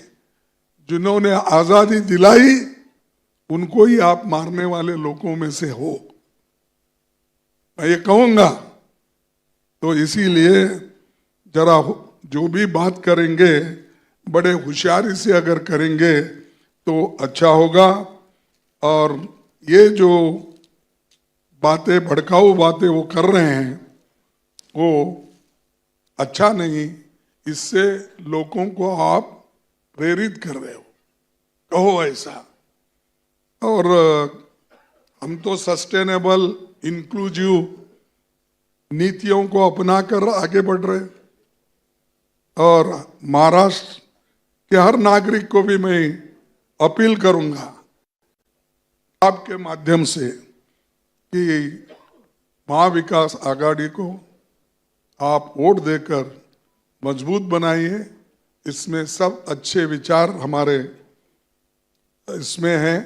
जिन्होंने आजादी दिलाई उनको ही आप मारने वाले लोगों में से हो, मैं ये कहूंगा। तो इसीलिए जरा जो भी बात करेंगे बड़े होशियारी से अगर करेंगे तो अच्छा होगा। और ये जो बातें, भड़काऊ बातें वो कर रहे हैं वो अच्छा नहीं, इससे लोगों को आप प्रेरित कर रहे हो, कहो ऐसा। और हम तो सस्टेनेबल इंक्लूसिव नीतियों को अपनाकर आगे बढ़ रहे हैं। और महाराष्ट्र के हर नागरिक को भी मैं अपील करूंगा आपके माध्यम से कि महाविकास आघाड़ी को आप वोट देकर मजबूत बनाइए। इसमें सब अच्छे विचार हमारे इसमें हैं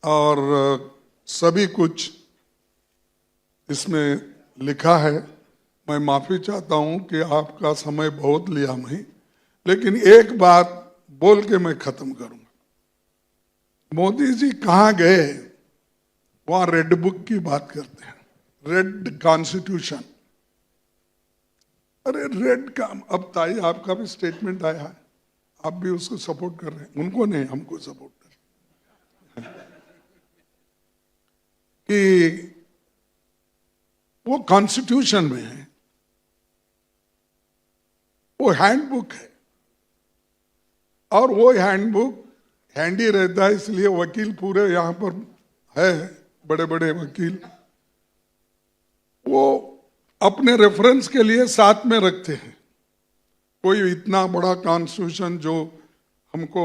और सभी कुछ इसमें लिखा है। मैं माफी चाहता हूं कि आपका समय बहुत लिया मैं, लेकिन एक बात बोल के मैं खत्म करूंगा। मोदी जी कहाँ गए, वहां रेड बुक की बात करते हैं, रेड कॉन्स्टिट्यूशन। अरे रेड का, अब ताई आपका भी स्टेटमेंट आया है, आप भी उसको सपोर्ट कर रहे हैं, उनको नहीं हमको सपोर्ट कर कि वो कॉन्स्टिट्यूशन में है, वो हैंडबुक है और वो हैंडबुक हैंडी रहता है, इसलिए वकील पूरे यहाँ पर है, बड़े बड़े वकील, वो अपने रेफरेंस के लिए साथ में रखते हैं। कोई इतना बड़ा कॉन्स्टिट्यूशन जो हमको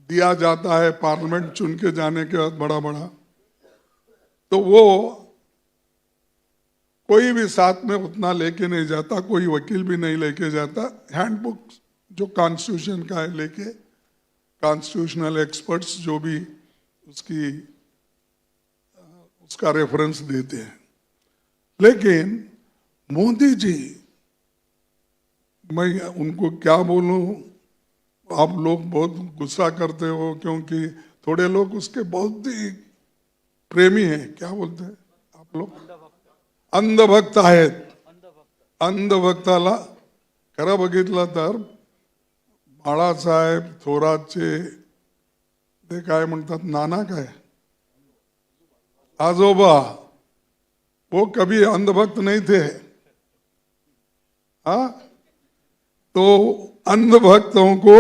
दिया जाता है पार्लियामेंट चुन के जाने के बाद बड़ा बड़ा, तो वो कोई भी साथ में उतना लेके नहीं जाता, कोई वकील भी नहीं लेके जाता। हैंडबुक जो कॉन्स्टिट्यूशन का है लेके कॉन्स्टिट्यूशनल एक्सपर्ट्स जो भी उसका रेफरेंस देते हैं। लेकिन मोदी जी, मैं उनको क्या बोलूं, आप लोग बहुत गुस्सा करते हो क्योंकि थोड़े लोग उसके बहुत ही प्रेमी हैं, क्या बोलते हैं आप लोग, अंधभक्त आहेत. अंधभक्ताला खरं बघितलं तर बाळासाहेब थोरातचे ते काय म्हणतात, नाना काय आजोबा, वो कभी अंधभक्त नहीं थे. हाँ, तो अंधभक्तों को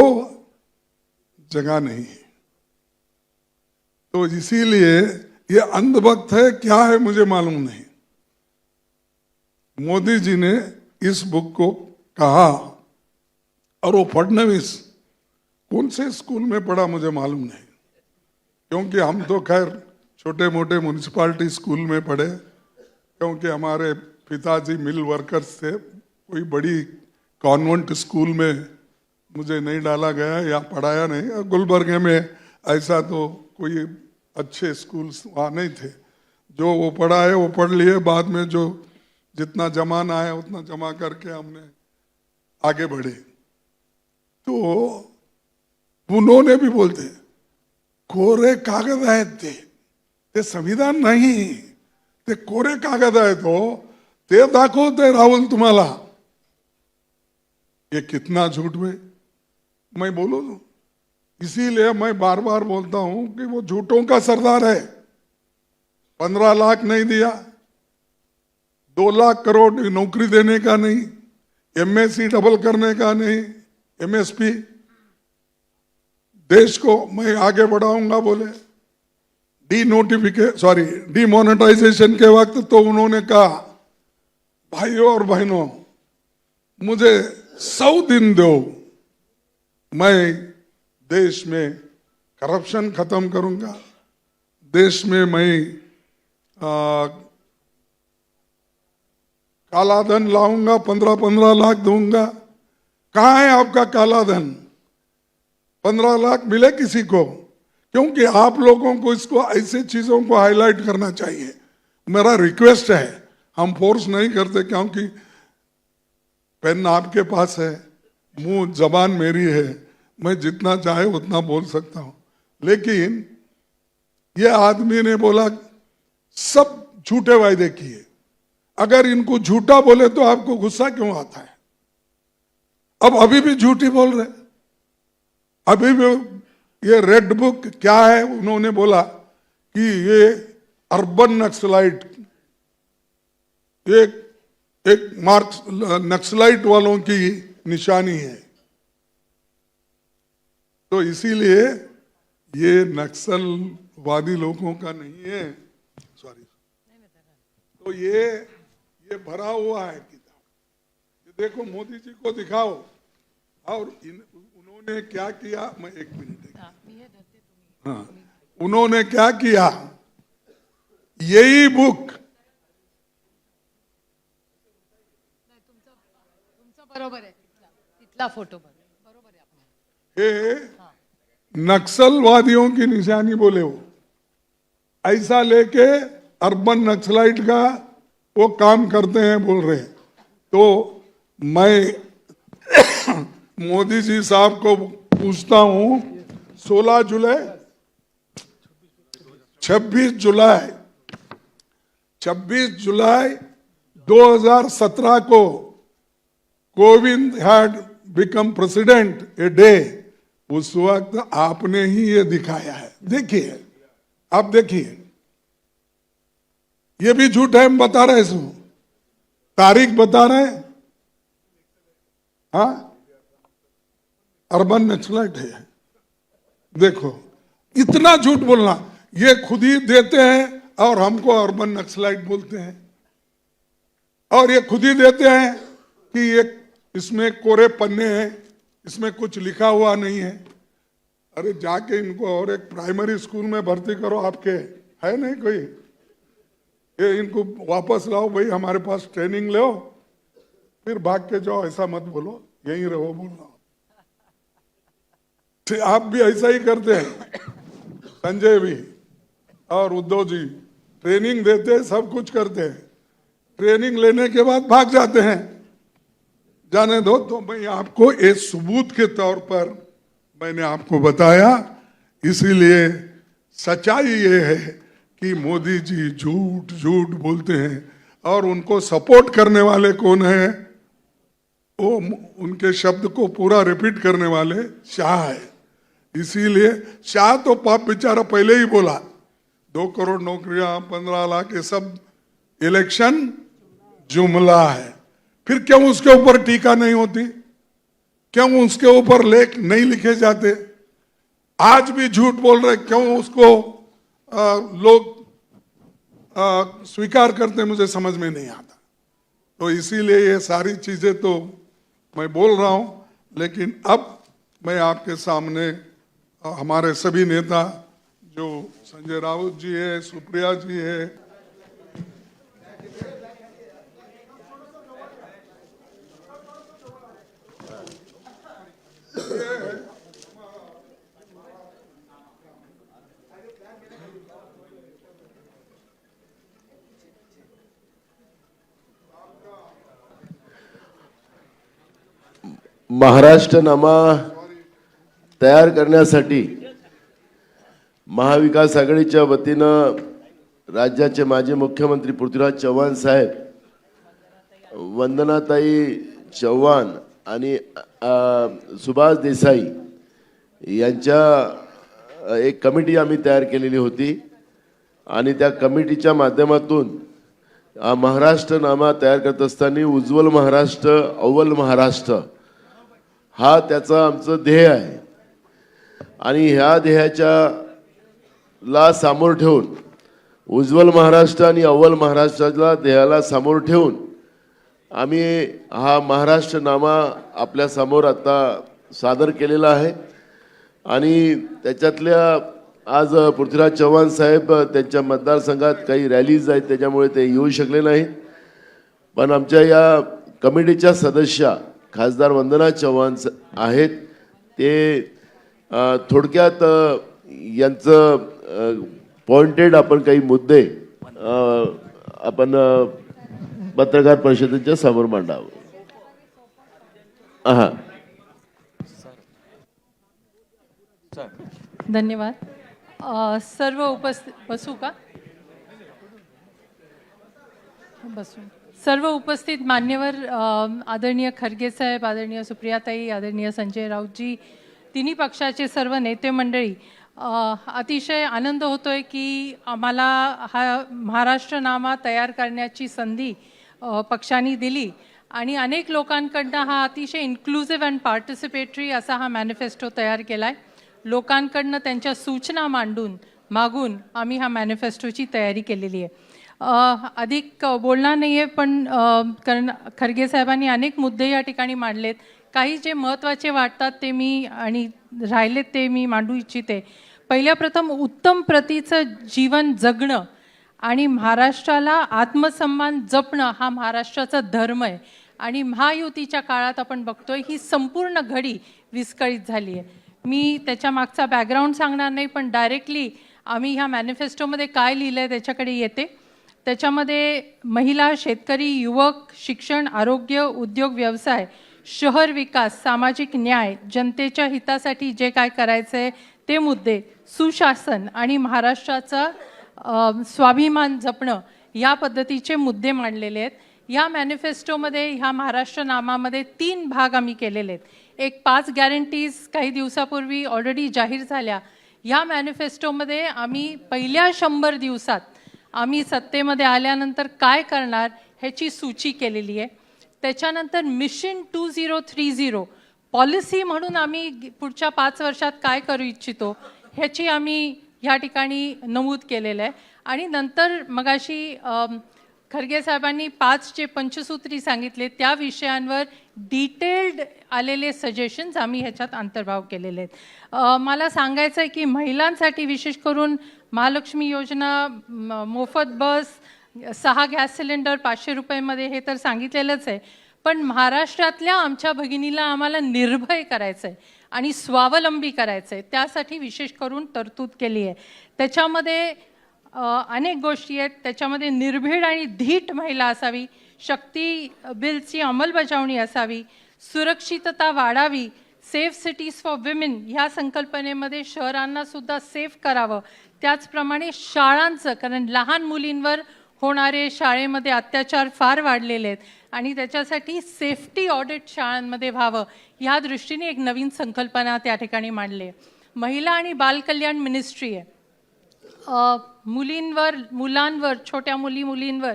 जगह नहीं. तो इसीलिए ये अंधभक्त है क्या है मुझे मालूम नहीं. मोदी जी ने इस बुक को कहा, और वो फडणवीस कौन से स्कूल में पढ़ा मुझे मालूम नहीं, क्योंकि हम तो खैर छोटे मोटे म्यूनिसिपालिटी स्कूल में पढ़े, क्योंकि हमारे पिताजी मिल वर्कर्स थे. कोई बड़ी कॉन्वेंट स्कूल में मुझे नहीं डाला गया या पढ़ाया नहीं. गुलबर्गे में ऐसा तो कोई अच्छे स्कूल्स वहाँ नहीं थे. जो वो पढ़ा है वो पढ़ लिए, बाद में जो जितना जमाना है उतना जमा करके हमने आगे बढ़े. तो उन्होंने भी बोलते कोरे कागद आहेत ते संविधान नाही, ते कोरे कागद आहेत हो, ते दाखवते राहुल तुम्हाला. ये कितना झूठ में मैं बोलूं. इसीलिए मैं बार बार बोलता हूं कि वो झूठों का सरदार है. 15 लाख नहीं दिया, 2 लाख करोड़ नौकरी देने का नहीं, एमएससी डबल करने का नहीं, एमएसपी, देश को मैं आगे बढ़ाऊंगा बोले. डीमोनेटाइजेशन के वक्त तो उन्होंने कहा, भाइयों और बहनों मुझे 100 दिन दो, मैं देश में करप्शन खत्म करूंगा, देश में मैं काला धन लाऊंगा, 15-15 लाख दूंगा. कहाँ है आपका काला धन? 15 लाख मिले किसी को? क्योंकि आप लोगों को इसको ऐसे चीजों को हाईलाइट करना चाहिए. मेरा रिक्वेस्ट है, हम फोर्स नहीं करते, क्योंकि पेन आपके पास है, मुंह जबान मेरी है, मैं जितना चाहे उतना बोल सकता हूं. लेकिन ये आदमी ने बोला सब झूठे वायदे किए. अगर इनको झूठा बोले तो आपको गुस्सा क्यों आता है? अब अभी भी झूठी बोल रहे. अभी भी ये रेड बुक क्या है, उन्होंने बोला कि ये अर्बन नक्सलाइट, एक मार्क्स नक्सलाइट वालों की निशानी है. तो इसीलिए ये नक्सलवादी लोगों का नहीं है, सॉरी. तो ये भरा हुआ है किताब. ये देखो, मोदी जी को दिखाओ. और उन्होंने क्या किया, मैं 1 मिनट, हाँ, उन्होंने क्या किया, यही बुक बरोबर आहे. तिथला फोटो बरोबर ये आहे. नक्सलवादियों की निशानी बोले वो, ऐसा लेके अर्बन नक्सलाइट का वो काम करते हैं बोल रहे. तो मैं मोदी जी साहब को पूछता हूं, 26 जुलाई 2017 को Kovind had become president a day. उस वक्त आपने ही ये दिखाया है. देखिए, आप देखिए, ये भी झूठ है, हम बता रहे हैं, तारीख बता रहे हैं. हाँ, अर्बन नक्सलाइट है. देखो, इतना झूठ बोलना, ये खुद ही देते हैं और हमको अर्बन नक्सलाइट बोलते हैं, और ये खुद ही देते हैं कि ये इसमें कोरे पन्ने हैं, इसमें कुछ लिखा हुआ नहीं है। अरे जाके इनको और एक प्राइमरी स्कूल में भर्ती करो, आपके है नहीं कोई, ये इनको वापस लाओ भाई, हमारे पास ट्रेनिंग लो, फिर भाग के जाओ, ऐसा मत बोलो, यहीं रहो बोलना। आप भी ऐसा ही करते हैं, संजय भी और उद्धव जी ट्रेनिंग देते हैं, सब कुछ करते हैं, ट्रेनिंग लेने के बाद भाग जाते हैं। जाने दो, तो मैं आपको एक सबूत के तौर पर मैंने आपको बताया। इसीलिए सच्चाई ये है कि मोदी जी झूठ झूठ बोलते हैं, और उनको सपोर्ट करने वाले कौन है? वो उनके शब्द को पूरा रिपीट करने वाले शाह है। इसीलिए शाह तो पाप बेचारा पहले ही बोला 2 करोड़ नौकरियां, 15 लाख, ये सब इलेक्शन जुमला है। फिर क्यों उसके ऊपर टीका नहीं होती? क्यों उसके ऊपर लेख नहीं लिखे जाते? आज भी झूठ बोल रहे, क्यों उसको लोग स्वीकार करते, मुझे समझ में नहीं आता। तो इसीलिए ये सारी चीजें तो मैं बोल रहा हूं, लेकिन अब मैं आपके सामने हमारे सभी नेता, जो संजय राउत जी है, सुप्रिया जी है, महाराष्ट्रनामा तयार करण्यासाठी महाविकास आघाडीच्या वतीनं राज्याचे माजी मुख्यमंत्री पृथ्वीराज चव्हाण साहेब, वंदनाताई चव्हाण आणि सुभाष देसाई यांच्या एक कमिटी आम्ही तयार केलेली होती, आणि त्या कमिटीच्या माध्यमातून महाराष्ट्रनामा तयार करत असताना उज्ज्वल महाराष्ट्र, अव्वल महाराष्ट्र हा त्याचा आमचं ध्येय आहे। आणि ह्या ध्येयाच्या ला सामोर ठेवून, उज्ज्वल महाराष्ट्र आणि अव्वल महाराष्ट्राला ध्येयाला सामोर ठेवून आम्ही हा महाराष्ट्रनामा आपल्या समोर आता सादर केलेला आहे। आणि त्याच्यातल्या आज पृथ्वीराज चव्हाण साहेब त्यांच्या मतदारसंघात काही रॅलीज आहेत, त्याच्यामुळे ते येऊ शकले नाहीत, पण आमच्या या कमिटीच्या सदस्या खासदार वंदना चव्हाण आहेत, ते थोडक्यात यांचं पॉइंटेड आपण काही मुद्दे आपण पत्रकार परिषदेच्या समोर मांडावं। हा, धन्यवाद। सर्व उपस्थित बसू का? बसू। सर्व उपस्थित मान्यवर, आदरणीय खरगे साहेब, आदरणीय सुप्रियाताई, आदरणीय संजय राऊतजी, तिन्ही पक्षाचे सर्व नेते मंडळी, अतिशय आनंद होतोय की आम्हाला हा महाराष्ट्रनामा तयार करण्याची संधी पक्षांनी दिली, आणि अनेक लोकांकडनं हा अतिशय इन्क्लुझिव्ह अँड पार्टिसिपेटरी असा हा मॅनिफेस्टो तयार केला आहे। लोकांकडनं त्यांच्या सूचना मागून आम्ही हा मॅनिफेस्टोची तयारी केलेली आहे। अधिक बोलणार नाही आहे, पण कारण खरगे साहेबांनी अनेक मुद्दे या ठिकाणी मांडलेत, काही जे महत्त्वाचे वाटतात ते मी आणि राहिलेत ते मी मांडू इच्छिते। पहिल्या प्रथम उत्तम प्रतीचं जीवन जगणं आणि महाराष्ट्राला आत्मसन्मान जपणं हा महाराष्ट्राचा धर्म आहे, आणि महायुतीच्या काळात आपण बघतोय ही संपूर्ण घडी विस्कळीत झाली आहे। मी त्याच्या मागचा बॅकग्राऊंड सांगणार नाही, पण डायरेक्टली आम्ही ह्या मॅनिफेस्टोमध्ये काय लिहिलं आहे त्याच्याकडे येते। त्याच्यामध्ये महिला, शेतकरी, युवक, शिक्षण, आरोग्य, उद्योग, व्यवसाय, शहर विकास, सामाजिक न्याय, जनतेच्या हितासाठी जे काय करायचं आहे ते मुद्दे, सुशासन आणि महाराष्ट्राचा स्वाभिमान जपणं या पद्धतीचे मुद्दे मांडलेले आहेत। या मॅनिफेस्टोमध्ये, ह्या महाराष्ट्रनामामध्ये 3 भाग आम्ही केलेले आहेत। एक 5 गॅरंटीज काही दिवसापूर्वी ऑलरेडी जाहीर झाल्या। या मॅनिफेस्टोमध्ये आम्ही पहिल्या 100 दिवसात आम्ही सत्तेमध्ये आल्यानंतर काय करणार ह्याची सूची केलेली आहे। त्याच्यानंतर मिशन 2030 पॉलिसी म्हणून आम्ही पुढच्या 5 वर्षात काय करू इच्छितो ह्याची आम्ही ह्या ठिकाणी नमूद केलेलं आहे. आणि नंतर मगाशी खरगे साहेबांनी 5 जे पंचसूत्री सांगितले त्या विषयांवर डिटेल्ड आलेले सजेशन्स आम्ही ह्याच्यात अंतर्भाव केलेले आहेत. मला सांगायचं आहे की महिलांसाठी विशेष करून महालक्ष्मी योजना, मोफत बस, 6 गॅस सिलेंडर 500 रुपयेमध्ये, हे तर सांगितलेलंच आहे. पण महाराष्ट्रातल्या आमच्या भगिनीला आम्हाला निर्भय करायचं आहे आणि स्वावलंबी करायचं आहे. त्यासाठी विशेष करून तरतूद केली आहे. त्याच्यामध्ये अनेक गोष्टी आहेत. त्याच्यामध्ये निर्भीड आणि धीट महिला असावी, शक्ती बिलची अंमलबजावणी असावी, सुरक्षितता वाढावी, सेफ सिटीज फॉर विमेन ह्या संकल्पनेमध्ये शहरांना सुद्धा सेफ करावं. त्याचप्रमाणे शाळांचं, कारण लहान मुलींवर होणारे शाळेमध्ये अत्याचार फार वाढलेले आहेत आणि त्याच्यासाठी सेफ्टी ऑडिट शाळांमध्ये व्हावं, ह्या दृष्टीने एक नवीन संकल्पना त्या ठिकाणी मांडली आहे. महिला आणि बालकल्याण मिनिस्ट्री आहे. मुलींवर, मुलांवर, छोट्या मुलींवर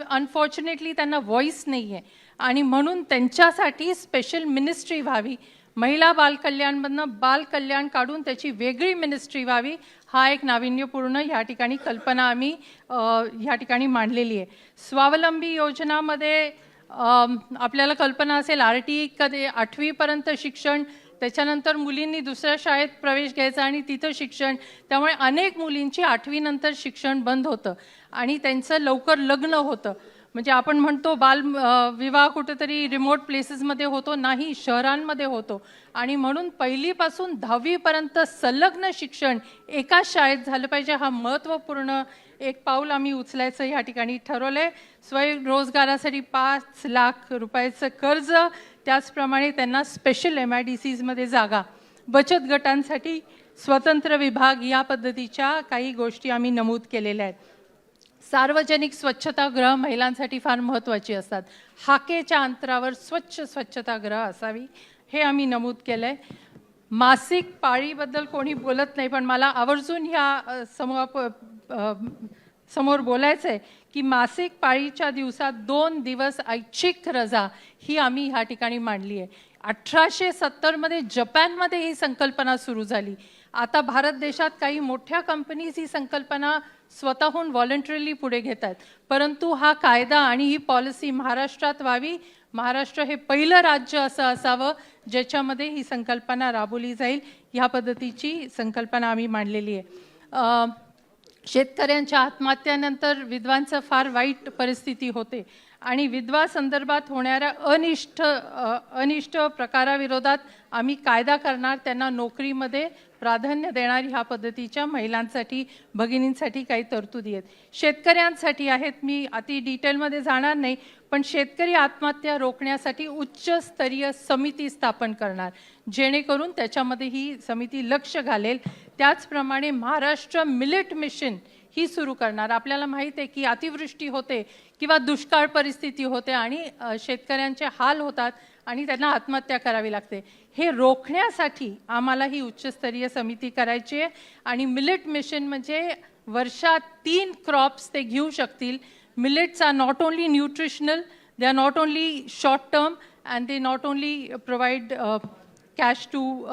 अनफॉर्च्युनेटली त्यांना व्हॉइस नाही आहे आणि म्हणून त्यांच्यासाठी स्पेशल मिनिस्ट्री व्हावी. महिला बालकल्याणमधनं बालकल्याण काढून त्याची वेगळी मिनिस्ट्री व्हावी, हा एक नाविन्यपूर्ण ह्या ठिकाणी कल्पना आम्ही ह्या ठिकाणी मांडलेली आहे. स्वावलंबी योजनामध्ये आपल्याला कल्पना असेल, RTE कधी 8वीपर्यंत शिक्षण, त्याच्यानंतर मुलींनी दुसऱ्या शाळेत प्रवेश घ्यायचा आणि तिथं शिक्षण, त्यामुळे अनेक मुलींची 8वी नंतर शिक्षण बंद होतं आणि त्यांचं लवकर लग्न होतं. म्हणजे आपण म्हणतो विवाह कुठेतरी रिमोट प्लेसेसमध्ये होतो, नाही, शहरांमध्ये होतो. आणि म्हणून 1लीपासून 10वीपर्यंत संलग्न शिक्षण एकाच शाळेत झालं पाहिजे, हा महत्त्वपूर्ण एक पाऊल आम्ही उचलायचं ह्या ठिकाणी ठरवलंय. स्वयंरोजगारासाठी 5 लाख रुपयाचं कर्ज, त्याचप्रमाणे त्यांना स्पेशल MIDCsमध्ये जागा, बचत गटांसाठी स्वतंत्र विभाग, या पद्धतीच्या काही गोष्टी आम्ही नमूद केलेल्या आहेत. सार्वजनिक स्वच्छतागृह महिलांसाठी फार महत्त्वाची असतात. हाकेच्या अंतरावर स्वच्छतागृह असावी, हे आम्ही नमूद केलं आहे. मासिक पाळीबद्दल कोणी बोलत नाही, पण मला आवर्जून ह्या समोर बोलायचं आहे की मासिक पाळीच्या दिवसात 2 दिवस ऐच्छिक रजा ही आम्ही ह्या ठिकाणी मांडली आहे. 1870मध्ये जपानमध्ये ही संकल्पना सुरू झाली. आता भारत देशात काही मोठ्या कंपनीज ही संकल्पना स्वतःहून व्हॉलंटरीली पुढे घेत आहेत. परंतु हा कायदा आणि ही पॉलिसी महाराष्ट्रात व्हावी. महाराष्ट्र हे पहिलं राज्य असं असावं ज्याच्यामध्ये ही संकल्पना राबवली जाईल, ह्या पद्धतीची संकल्पना आम्ही मांडलेली आहे. शेतकऱ्यांच्या आत्महत्यानंतर विधवांचं फार वाईट परिस्थिती होते आणि विधवा संदर्भात होणाऱ्या अनिष्ट प्रकाराविरोधात आम्ही कायदा करणार, त्यांना नोकरीमध्ये प्राधान्य देणार, ह्या पद्धतीच्या महिलांसाठी, भगिनींसाठी काही तरतुदी आहेत. शेतकऱ्यांसाठी आहेत, मी अति डिटेलमध्ये जाणार नाही, पण शेतकरी आत्महत्या रोखण्यासाठी उच्चस्तरीय समिती स्थापन करणार, जेणेकरून त्याच्यामध्ये ही समिती लक्ष घालेल. त्याचप्रमाणे महाराष्ट्र मिलेट मिशन ही सुरू करणार. आपल्याला माहीत आहे की अतिवृष्टी होते किंवा दुष्काळ परिस्थिती होते आणि शेतकऱ्यांचे हाल होतात आणि त्यांना आत्महत्या करावी लागते. हे रोखण्यासाठी आम्हाला ही उच्चस्तरीय समिती करायची आहे. आणि मिलेट मिशन म्हणजे वर्षात 3 क्रॉप्स ते घेऊ शकतील. Millets are not only nutritional, they are not only short term, and they not only provide cash to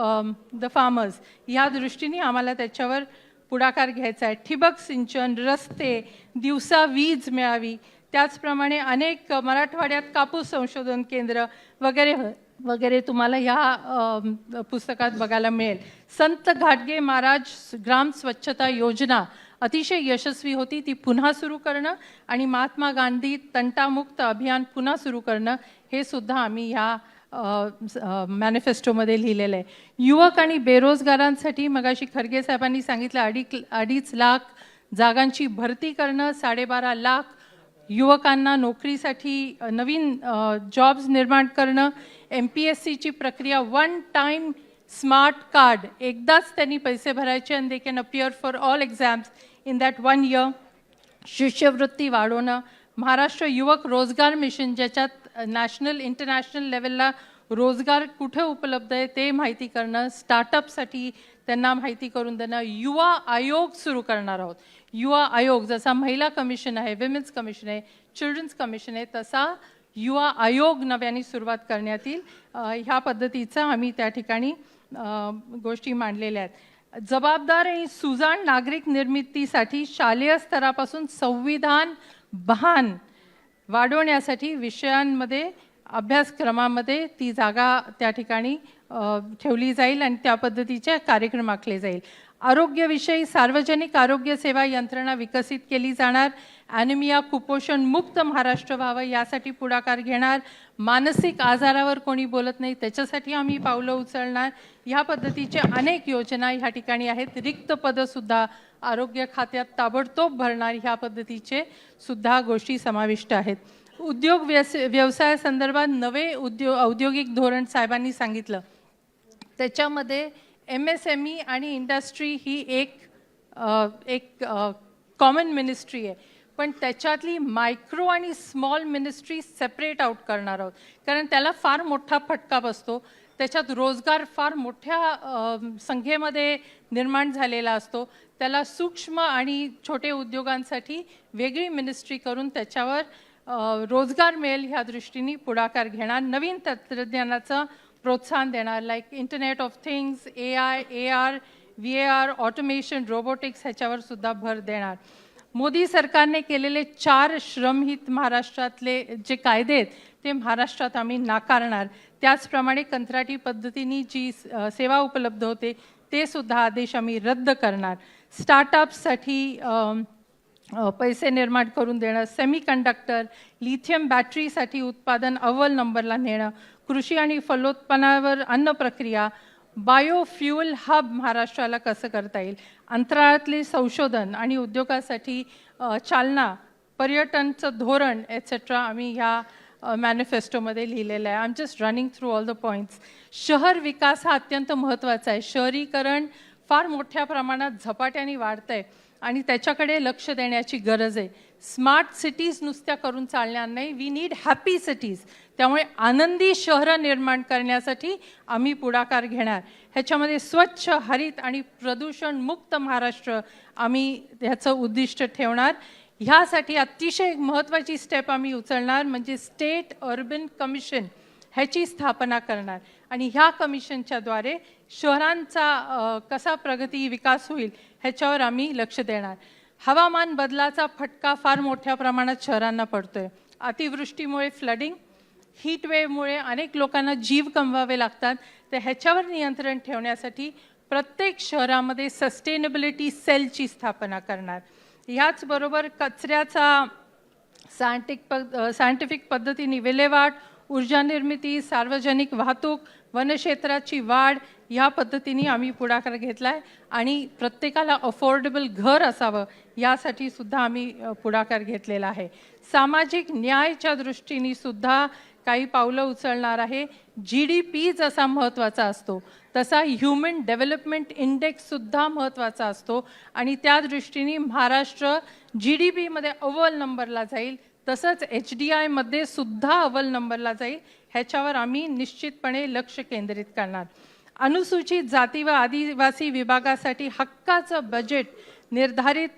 the farmers. ह्या दृष्टीने आम्हाला त्याच्यावर पुढाकार घ्यायचा आहे. ठिबक सिंचन, रस्ते, दिवसा वीज मिळावी, त्याचप्रमाणे अनेक मराठवाड्यात कापूस संशोधन केंद्र वगैरे वगैरे तुम्हाला ह्या पुस्तकात बघायला मिळेल. संत घाटगे महाराज ग्राम स्वच्छता योजना अतिशय यशस्वी होती, ती पुन्हा सुरू करणं आणि महात्मा गांधी तंटामुक्त अभियान पुन्हा सुरू करणं, हे सुद्धा आम्ही ह्या मॅनिफेस्टोमध्ये लिहिलेलं आहे. युवक आणि बेरोजगारांसाठी मगाशी खरगे साहेबांनी सांगितलं 2.5 लाख जागांची भरती करणं, 12.5 लाख युवकांना नोकरीसाठी नवीन जॉब्स निर्माण करणं, MPSCची प्रक्रिया, 1 टाइम स्मार्ट कार्ड, एकदाच त्यांनी पैसे भरायचे आणि they can appear for all exams in that 1 year. शिष्यवृत्ती वाढवणं, महाराष्ट्र युवक रोजगार मिशन, ज्याच्यात नॅशनल इंटरनॅशनल लेवलला रोजगार कुठे उपलब्ध आहे ते माहिती करणं, स्टार्टअपसाठी त्यांना माहिती करून देणं. युवा आयोग सुरू करणार आहोत. युवा आयोग जसा महिला कमिशन आहे, विमेन्स कमिशन आहे, चिल्ड्रन्स कमिशन आहे, तसा युवा आयोग नव्याने सुरुवात करण्यात येईल. ह्या पद्धतीचा आम्ही त्या ठिकाणी गोष्टी मांडलेल्या आहेत. जबाबदार आणि सुजाण नागरिक निर्मितीसाठी शालेय स्तरापासून संविधान भान वाढवण्यासाठी विषयांमध्ये अभ्यासक्रमामध्ये ती जागा त्या ठिकाणी ठेवली जाईल आणि त्या पद्धतीचे कार्यक्रम आखले जाईल. आरोग्यविषयी सार्वजनिक आरोग्य सेवा यंत्रणा विकसित केली जाणार. ॲनिमिया कुपोषण मुक्त महाराष्ट्र व्हावं यासाठी पुढाकार घेणार. मानसिक आजारावर कोणी बोलत नाही त्याच्यासाठी आम्ही पावलं उचलणार. ह्या पद्धतीच्या अनेक योजना ह्या ठिकाणी आहेत. रिक्त पदंसुद्धा आरोग्य खात्यात ताबडतोब भरणार ह्या पद्धतीचे सुद्धा गोष्टी समाविष्ट आहेत. उद्योग व्यवसायासंदर्भात नवे औद्योगिक धोरण साहेबांनी सांगितलं. त्याच्यामध्ये MSME आणि इंडस्ट्री ही एक कॉमन मिनिस्ट्री आहे, पण त्याच्यातली मायक्रो आणि स्मॉल मिनिस्ट्री सेपरेट आउट करणार आहोत, कारण त्याला फार मोठा फटका बसतो. त्याच्यात रोजगार फार मोठ्या संख्येमध्ये निर्माण झालेला असतो. त्याला सूक्ष्म आणि छोटे उद्योगांसाठी वेगळी मिनिस्ट्री करून त्याच्यावर रोजगार मिळेल ह्या दृष्टीने पुढाकार घेणार. नवीन तंत्रज्ञानाचं प्रोत्साहन देणार, like internet of things, AI, AR, VAR, automation, robotics ह्याच्यावर सुद्धा भर देणार. मोदी सरकारने केलेले 4 श्रमहित महाराष्ट्रातले जे कायदे आहेत ते महाराष्ट्रात आम्ही नाकारणार. त्याचप्रमाणे कंत्राटी पद्धतीने जी सेवा उपलब्ध होते ते सुद्धा आदेश आम्ही रद्द करणार. स्टार्टअप्ससाठी पैसे निर्माण करून देणं, सेमीकंडक्टर, लिथियम बॅटरीसाठी उत्पादन अव्वल नंबरला नेणं, कृषी आणि फलोत्पन्नावर अन्न प्रक्रिया, बायोफ्युअल हब महाराष्ट्राला कसं करता येईल, अंतराळातले संशोधन आणि उद्योगासाठी चालना, पर्यटनचं धोरण एट्सेट्रा आम्ही ह्या मॅनिफेस्टोमध्ये लिहिलेलं आहे. I am just running through all the points. शहर विकास हा अत्यंत महत्त्वाचा आहे. शहरीकरण फार मोठ्या प्रमाणात झपाट्याने वाढतं आहे आणि त्याच्याकडे लक्ष देण्याची गरज आहे. स्मार्ट सिटीज नुसत्या करून चालणार नाही, वी नीड हॅपी सिटीज. त्यामुळे आनंदी शहरं निर्माण करण्यासाठी आम्ही पुढाकार घेणार. ह्याच्यामध्ये स्वच्छ, हरित आणि प्रदूषणमुक्त महाराष्ट्र आम्ही ह्याचं उद्दिष्ट ठेवणार. ह्यासाठी अतिशय महत्त्वाची स्टेप आम्ही उचलणार म्हणजे स्टेट अर्बन कमिशन ह्याची स्थापना करणार आणि ह्या कमिशनच्याद्वारे शहरांचा कसा प्रगती विकास होईल ह्याच्यावर आम्ही लक्ष देणार. हवामान बदलाचा फटका फार मोठ्या प्रमाणात शहरांना पडतोय. अतिवृष्टीमुळे फ्लडिंग, हीट वेव्हमुळे अनेक लोकांना जीव गमवावे लागतात. तर ह्याच्यावर नियंत्रण ठेवण्यासाठी प्रत्येक शहरामध्ये सस्टेनेबिलिटी सेलची स्थापना करणार. ह्याचबरोबर कचऱ्याचा सायंटिफिक पद्धतीने विल्हेवाट, ऊर्जा निर्मिती, सार्वजनिक वाहतूक, वनक्षेत्राची वाढ ह्या पद्धतीने आम्ही पुढाकार घेतला आहे आणि प्रत्येकाला अफोर्डेबल घर असावं यासाठी सुद्धा आम्ही पुढाकार घेतलेला आहे. सामाजिक न्यायाच्या दृष्टीने सुद्धा काही पावलं उचलणार आहे. GDP जसा महत्त्वाचा असतो तसा ह्युमन डेव्हलपमेंट इंडेक्ससुद्धा महत्त्वाचा असतो आणि त्या दृष्टीने महाराष्ट्र GDPमध्ये अव्वल नंबरला जाईल, तसंच HDI मध्ये सुद्धा अव्वल नंबरला जाईल. ह्याच्यावर आम्ही निश्चितपणे लक्ष केंद्रित करणार. अनुसूचित जाती व आदिवासी विभागासाठी हक्काचं बजेट निर्धारित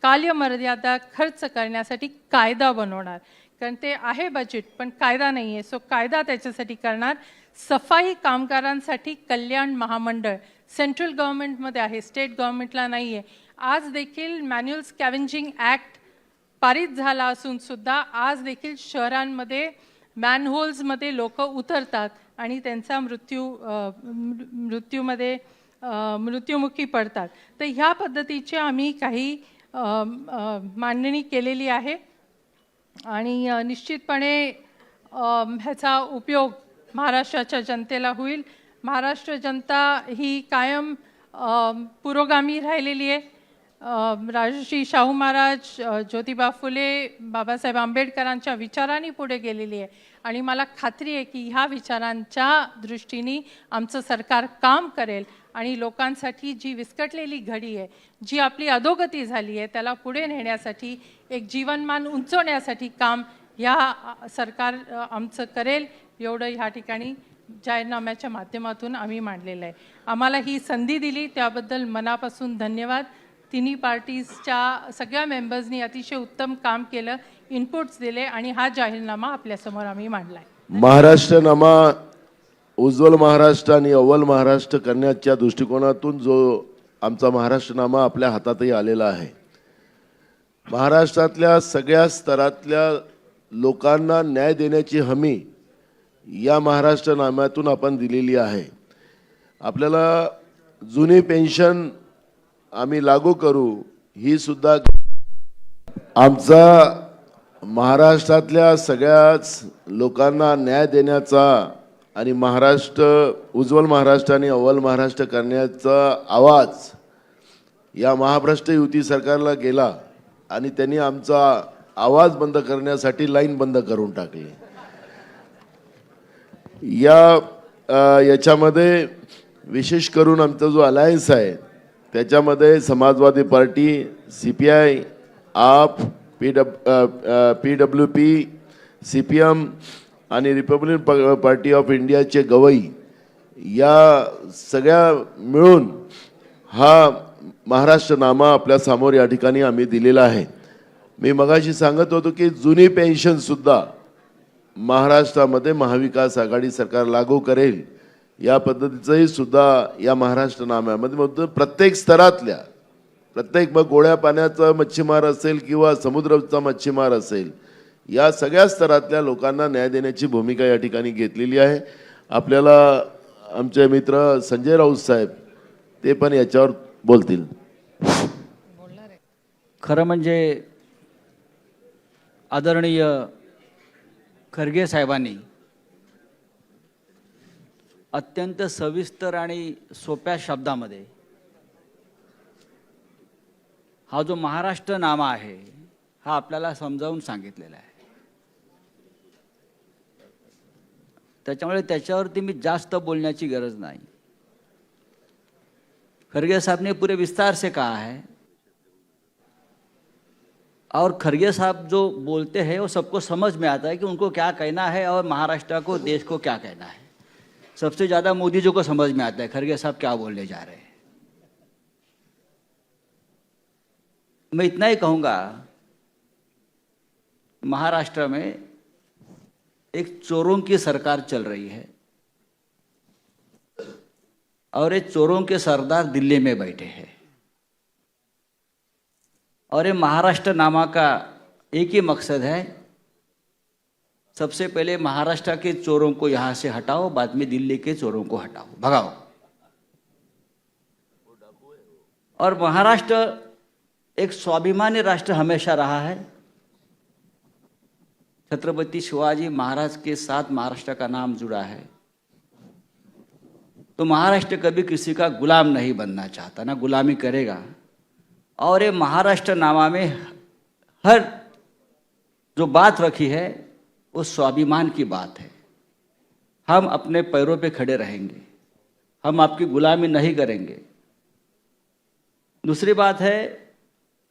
कालमर्यादा खर्च करण्यासाठी कायदा बनवणार, कारण ते आहे बजेट पण कायदा नाही आहे, सो कायदा त्याच्यासाठी करणार. सफाई कामगारांसाठी कल्याण महामंडळ सेंट्रल गव्हर्नमेंटमध्ये आहे, स्टेट गव्हर्नमेंटला नाही आहे. आज देखील मॅन्युअल स्कॅव्हेंजिंग ॲक्ट पारित झाला असून सुद्धा आज देखील शहरांमध्ये मॅनहोल्समध्ये लोक उतरतात आणि त्यांचा मृत्युमुखी पडतात. तर ह्या पद्धतीचे आम्ही काही मांडणी केलेली आहे आणि निश्चितपणे ह्याचा उपयोग महाराष्ट्राच्या जनतेला होईल. महाराष्ट्र जनता ही कायम पुरोगामी राहिलेली आहे. राजर्षी शाहू महाराज, ज्योतिबा फुले, बाबासाहेब आंबेडकरांच्या विचारांनी पुढे गेलेली आहे आणि मला खात्री आहे की ह्या विचारांच्या दृष्टीने आमचं सरकार काम करेल आणि लोकांसाठी जी विस्कटलेली घडी आहे, जी आपली अधोगती झाली आहे, त्याला पुढे नेण्यासाठी, एक जीवनमान उंचवण्यासाठी काम ह्या सरकार आमचं करेल. एवढं ह्या ठिकाणी जाहीरनाम्याच्या माध्यमातून आम्ही मांडलेलं आहे. आम्हाला ही संधी दिली त्याबद्दल मनापासून धन्यवाद. तिन्ही पार्टीजच्या सगळ्या मेंबर्सनी अतिशय उत्तम काम केलं, इनपुट्स दिले आणि हा जाहीरनामा आपल्यासमोर आम्ही मांडला आहे. महाराष्ट्रनामा उज्ज्वल महाराष्ट्र आणि अव्वल महाराष्ट्र करण्याच्या दृष्टिकोनातून जो आमचा महाराष्ट्रनामा आपल्या हातातही आलेला आहे. महाराष्ट्रातल्या सगळ्या स्तरातल्या लोकांना न्याय देण्याची हमी या महाराष्ट्रनाम्यातून आपण दिलेली आहे. आपल्याला जुनी पेन्शन आम्ही लागू करू, ही सुद्धा आमचा महाराष्ट्रातल्या सगळ्याच लोकांना न्याय देण्याचा आणि उज्ज्वल महाराष्ट्र आणि अव्वल महाराष्ट्र करण्याचा आवाज या महाभ्रष्ट युती सरकारला गेला आणि त्यांनी आमचा आवाज बंद करण्यासाठी लाईन बंद करून टाकली. याच्यामध्ये विशेष करून आमचा जो अलायन्स आहे त्याच्यामध्ये समाजवादी पार्टी, CPI, आप, PWP, CPM आणि रिपब्लिकन पार्टी ऑफ इंडियाचे गवई या सगळ्या मिळून हा महाराष्ट्रनामा आपल्या समोर या ठिकाणी आम्ही दिलेला आहे. मी मगाशी सांगत होतो की जुनी पेन्शन सुद्धा महाराष्ट्रामध्ये महाविकास आघाडी सरकार लागू करेल, या पद्धतीचंही सुद्धा या महाराष्ट्रनाम्यामध्ये प्रत्येक स्तरातल्या मग गोड्या पाण्याचा मच्छीमार असेल किंवा समुद्राचा मच्छीमार असेल, या सगळ्या स्तरातल्या लोकांना न्याय देण्याची भूमिका या ठिकाणी घेतलेली आहे. आपल्याला आमचे मित्र संजय राऊत साहेब ते पण याच्यावर बोलतील. खरं म्हणजे आदरणीय खरगे साहेबांनी अत्यंत सविस्तर आणि सोप्या शब्दामध्ये हा जो महाराष्ट्रनामा आहे हा आपल्याला समजावून सांगितलेला आहे. त्याच्यामुळे त्याच्यावरती मी जास्त बोलण्याची गरज नहीं. खरगे साहब ने पूरे विस्तार से कहा है और खरगे साहब जो बोलते हैं वो सबको समझ में आता है कि उनको क्या कहना है और महाराष्ट्र को, देश को क्या कहना है. सबसे ज़्यादा मोदी जी को समझ में आता है खरगे साहब क्या बोलने जा रहे हैं. मैं इतना ही कहूँगा, महाराष्ट्र में एक चोरों की सरकार चल रही है और ये चोरों के सरदार दिल्ली में बैठे हैं और ये महाराष्ट्र नामा का एक ही मकसद है, सबसे पहले महाराष्ट्र के चोरों को यहाँ से हटाओ, बाद में दिल्ली के चोरों को हटाओ, भगाओ. और महाराष्ट्र एक स्वाभिमानी राष्ट्र हमेशा रहा है. छत्रपति शिवाजी महाराज के साथ महाराष्ट्र का नाम जुड़ा है. तो महाराष्ट्र कभी किसी का गुलाम नहीं बनना चाहता, ना गुलामी करेगा. और ये महाराष्ट्र नामा में हर जो बात रखी है वो स्वाभिमान की बात है. हम अपने पैरों पे खड़े रहेंगे, हम आपकी गुलामी नहीं करेंगे. दूसरी बात है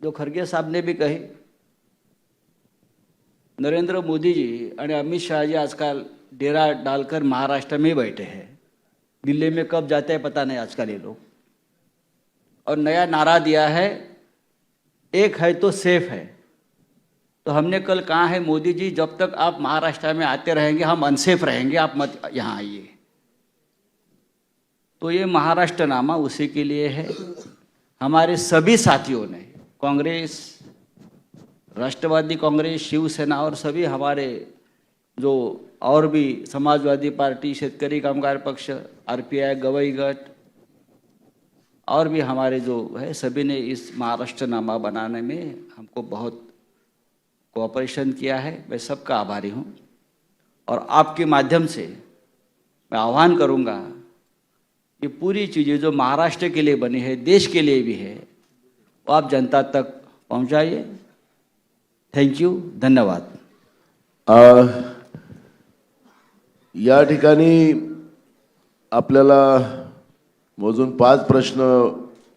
जो खरगे साहब ने भी कही, नरेंद्र मोदी जी और अमित शाह जी आजकल डेरा डालकर महाराष्ट्र में बैठे हैं. दिल्ली में कब जाते हैं पता नहीं आजकल ये लोग. और नया नारा दिया है, एक है तो सेफ है. तो हमने कल कहा है, मोदी जी जब तक आप महाराष्ट्र में आते रहेंगे हम अनसेफ रहेंगे, आप मत यहाँ आइए. तो ये महाराष्ट्र नामा उसी के लिए है. हमारे सभी साथियों ने, कांग्रेस, राष्ट्रवादी कांग्रेस, शिवसेना और सभी हमारे जो और भी समाजवादी पार्टी, शेतकरी कामगार पक्ष, RPI, गवई गट और भी हमारे जो है सभी ने इस महाराष्ट्र नामा बनाने में हमको बहुत कोऑपरेशन किया है. मैं सबका आभारी हूँ. और आपके माध्यम से मैं आह्वान करूँगा कि पूरी चीज़ें जो महाराष्ट्र के लिए बनी है, देश के लिए भी है, वो आप जनता तक पहुँचाइए. थैंक यू, धन्यवाद. या ठिकाणी आपल्याला मोजून 5 प्रश्न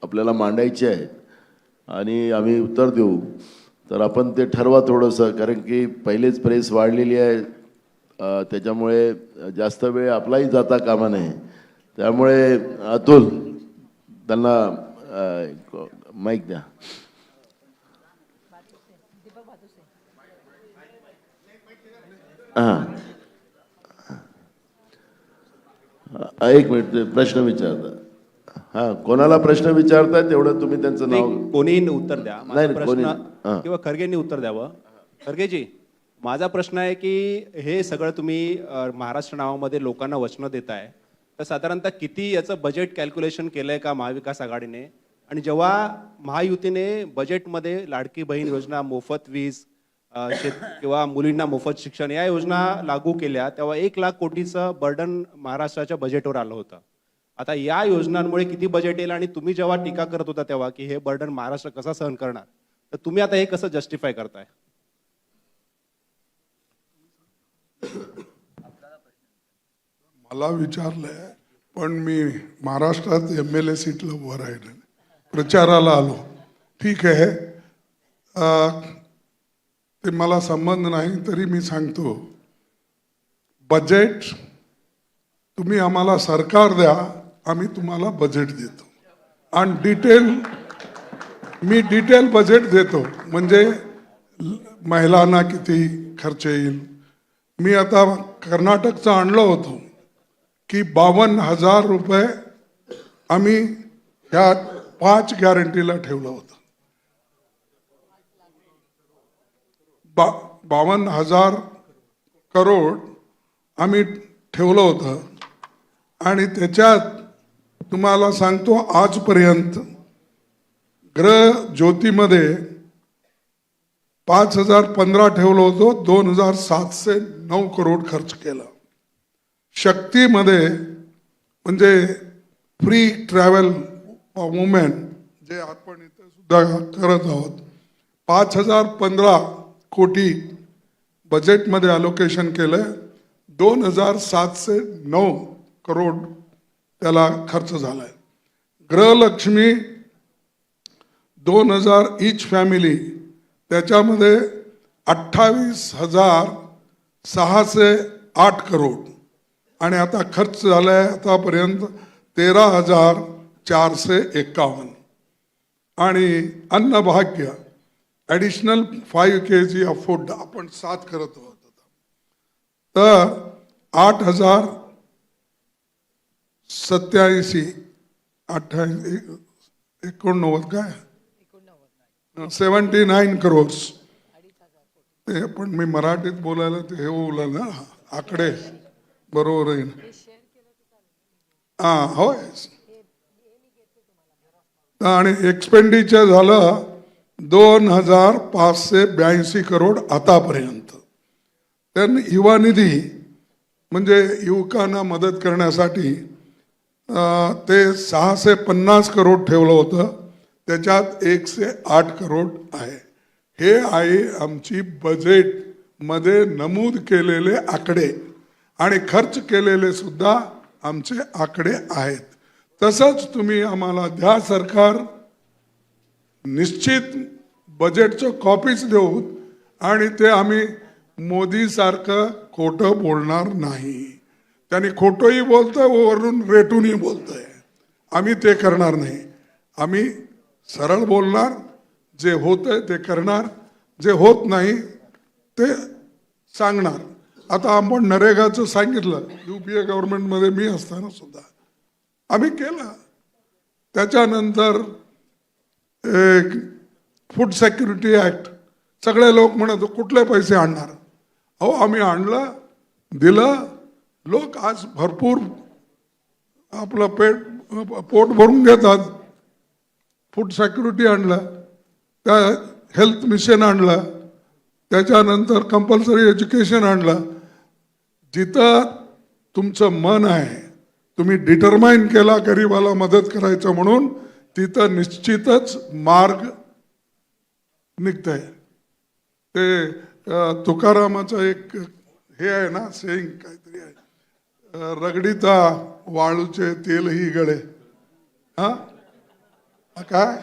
आपल्याला मांडायचे आहेत आणि आम्ही उत्तर देऊ. तर आपण ते ठरवा थोडंसं, कारण की पहिलेच प्रेस वाढलेली आहे, त्याच्यामुळे जास्त वेळ आपलाही जाता कामा नये. त्यामुळे अतुल त्यांना माईक द्या. हां, एक मिनिट प्रश्न विचारता. हा, कोणाला प्रश्न विचारताय तेवढं तुम्ही त्यांचं नाव. नाही, कोणीही उत्तर द्या. माझा नाही, कोणी- प्रश्न हां. किंवा खरगेंनी उत्तर द्यावं. खरगेजी, माझा प्रश्न आहे की हे सगळं तुम्ही महाराष्ट्र नावामध्ये लोकांना वचनं देताय, तर साधारणतः किती याचं बजेट कॅल्क्युलेशन केलंय का महाविकास आघाडीने? आणि जेव्हा महायुतीने बजेटमध्ये लाडकी बहीण योजना, मोफत वीज, किंवा मुलींना मोफत शिक्षण या योजना लागू केल्या, तेव्हा 1,00,000 कोटीचं बर्डन महाराष्ट्राच्या बजेटवर आलं होतं. आता या योजनांमुळे किती बजेट येईल? आणि तुम्ही जेव्हा टीका करत होता तेव्हा की हे बर्डन महाराष्ट्र कसा सहन करणार, तर तुम्ही आता हे कसं जस्टिफाय करताय? मला विचारलंय, पण मी महाराष्ट्रात MLA सीटला उभं राहिलं, प्रचाराला आलो. ठीक आहे, ते मला संबंध नाही, तरी मी सांगतो, बजेट तुम्ही आम्हाला सरकार द्या, आम्ही तुम्हाला बजेट देतो आणि मी डिटेल बजेट देतो. म्हणजे महिलांना किती खर्च येईल. मी आता कर्नाटकचं आणलं होतं की 52,000 रुपये आम्ही ह्या 5 गॅरंटीला ठेवलं होतं. 52,000 करोड आम्ही ठेवलं होतं. आणि त्याच्यात तुम्हाला सांगतो, आजपर्यंत गृह ज्योतीमध्ये 5,015 ठेवलं होतं, 2,709 करोड खर्च केला. शक्तीमध्ये म्हणजे फ्री ट्रॅव्हल वुमेन जे आपण इथे सुद्धा करत आहोत, 5,015 कोटी बजेटमध्ये अलोकेशन केलं. 2,709 करोड त्याला खर्च झालाय. गृहलक्ष्मी 2,000 ईच फॅमिली, त्याच्यामध्ये 28,608 करोड. आणि आता खर्च झालाय आतापर्यंत 13,451. आणि Annabhagya additional 5 kg of food आपण 7 करत आहोत. तर 8,087 89 काय 79 करोड. ते पण मी मराठीत बोलायला ते हे बोलायला ना, आकडे बरोबर आहे. हा, होय. आणि एक्सपेंडिचर झालं 2,582 करोड आतापर्यंत. तर युवा निधी म्हणजे युवकांना मदत करण्यासाठी ते 650 करोड ठेवलं होतं, त्याच्यात 108 करोड आहे. हे आहे आमची बजेटमध्ये नमूद केलेले आकडे आणि खर्च केलेले सुद्धा आमचे आकडे आहेत. तसंच तुम्ही आम्हाला द्या सरकार, निश्चित बजेटचं कॉपीज देऊ आणि ते आम्ही मोदीसारखं खोटं बोलणार नाही. त्यांनी खोटंही बोलतोय, वरून रेटूनही बोलतोय. आम्ही ते करणार नाही. आम्ही सरळ बोलणार, जे होतंय ते करणार, जे होत नाही ते सांगणार. आता आपण नरेगाचं सांगितलं, UPA गव्हर्नमेंटमध्ये मी असताना सुद्धा आम्ही केलं. त्याच्यानंतर फूड सिक्युरिटी ॲक्ट, सगळे लोक म्हणत कुठले पैसे आणणार. अहो, आम्ही आणलं, दिलं. लोक आज भरपूर आपलं पोट भरून घेतात. फूड सिक्युरिटी आणलं, त्या हेल्थ मिशन आणलं, त्याच्यानंतर कंपल्सरी एज्युकेशन आणलं. जिथं तुमचं मन आहे, तुम्ही डिटरमाइन केला गरीबाला मदत करायचं म्हणून, तिथं निश्चितच मार्ग निघतंय. ते तुकारामाचं एक हे आहे ना, सेइंग काहीतरी आहे, रगडीता वाळूचे तेलही गळे. हा, काय?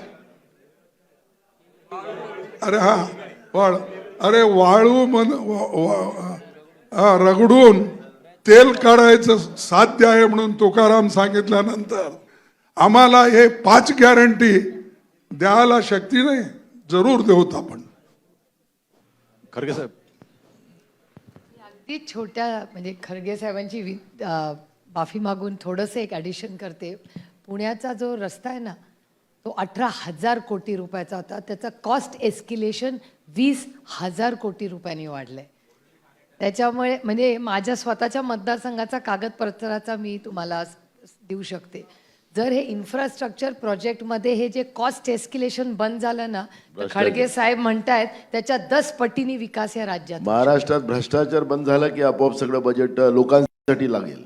अरे हा, अरे वाळू रगडून तेल काढायचं साध्य आहे म्हणून तुकाराम सांगितल्यानंतर आम्हाला हे 5 गॅरंटी द्यायला शक्ती नाही. जरूर देऊत आपण. खरगे साहेब, अगदी छोट्या म्हणजे खरगे साहेबांची माफी मागून थोडंसं एक ॲडिशन करते. पुण्याचा जो रस्ता आहे ना तो 18,000 कोटी रुपयाचा होता, त्याचा कॉस्ट एस्किलेशन 20,000 कोटी रुपयांनी वाढलंय. त्याच्यामुळे म्हणजे माझ्या स्वतःच्या मतदारसंघाचा कागदपत्राचा मी तुम्हाला देऊ शकते. जर हे इन्फ्रास्ट्रक्चर प्रोजेक्टमध्ये हे जे कॉस्ट एस्किलेशन बंद झालं ना, तर खडगे साहेब म्हणतायत त्याच्या 10 पटीने विकास या राज्यात. महाराष्ट्रात भ्रष्टाचार बंद झाला की आपोआप सगळं बजेट लोकांसाठी लागेल.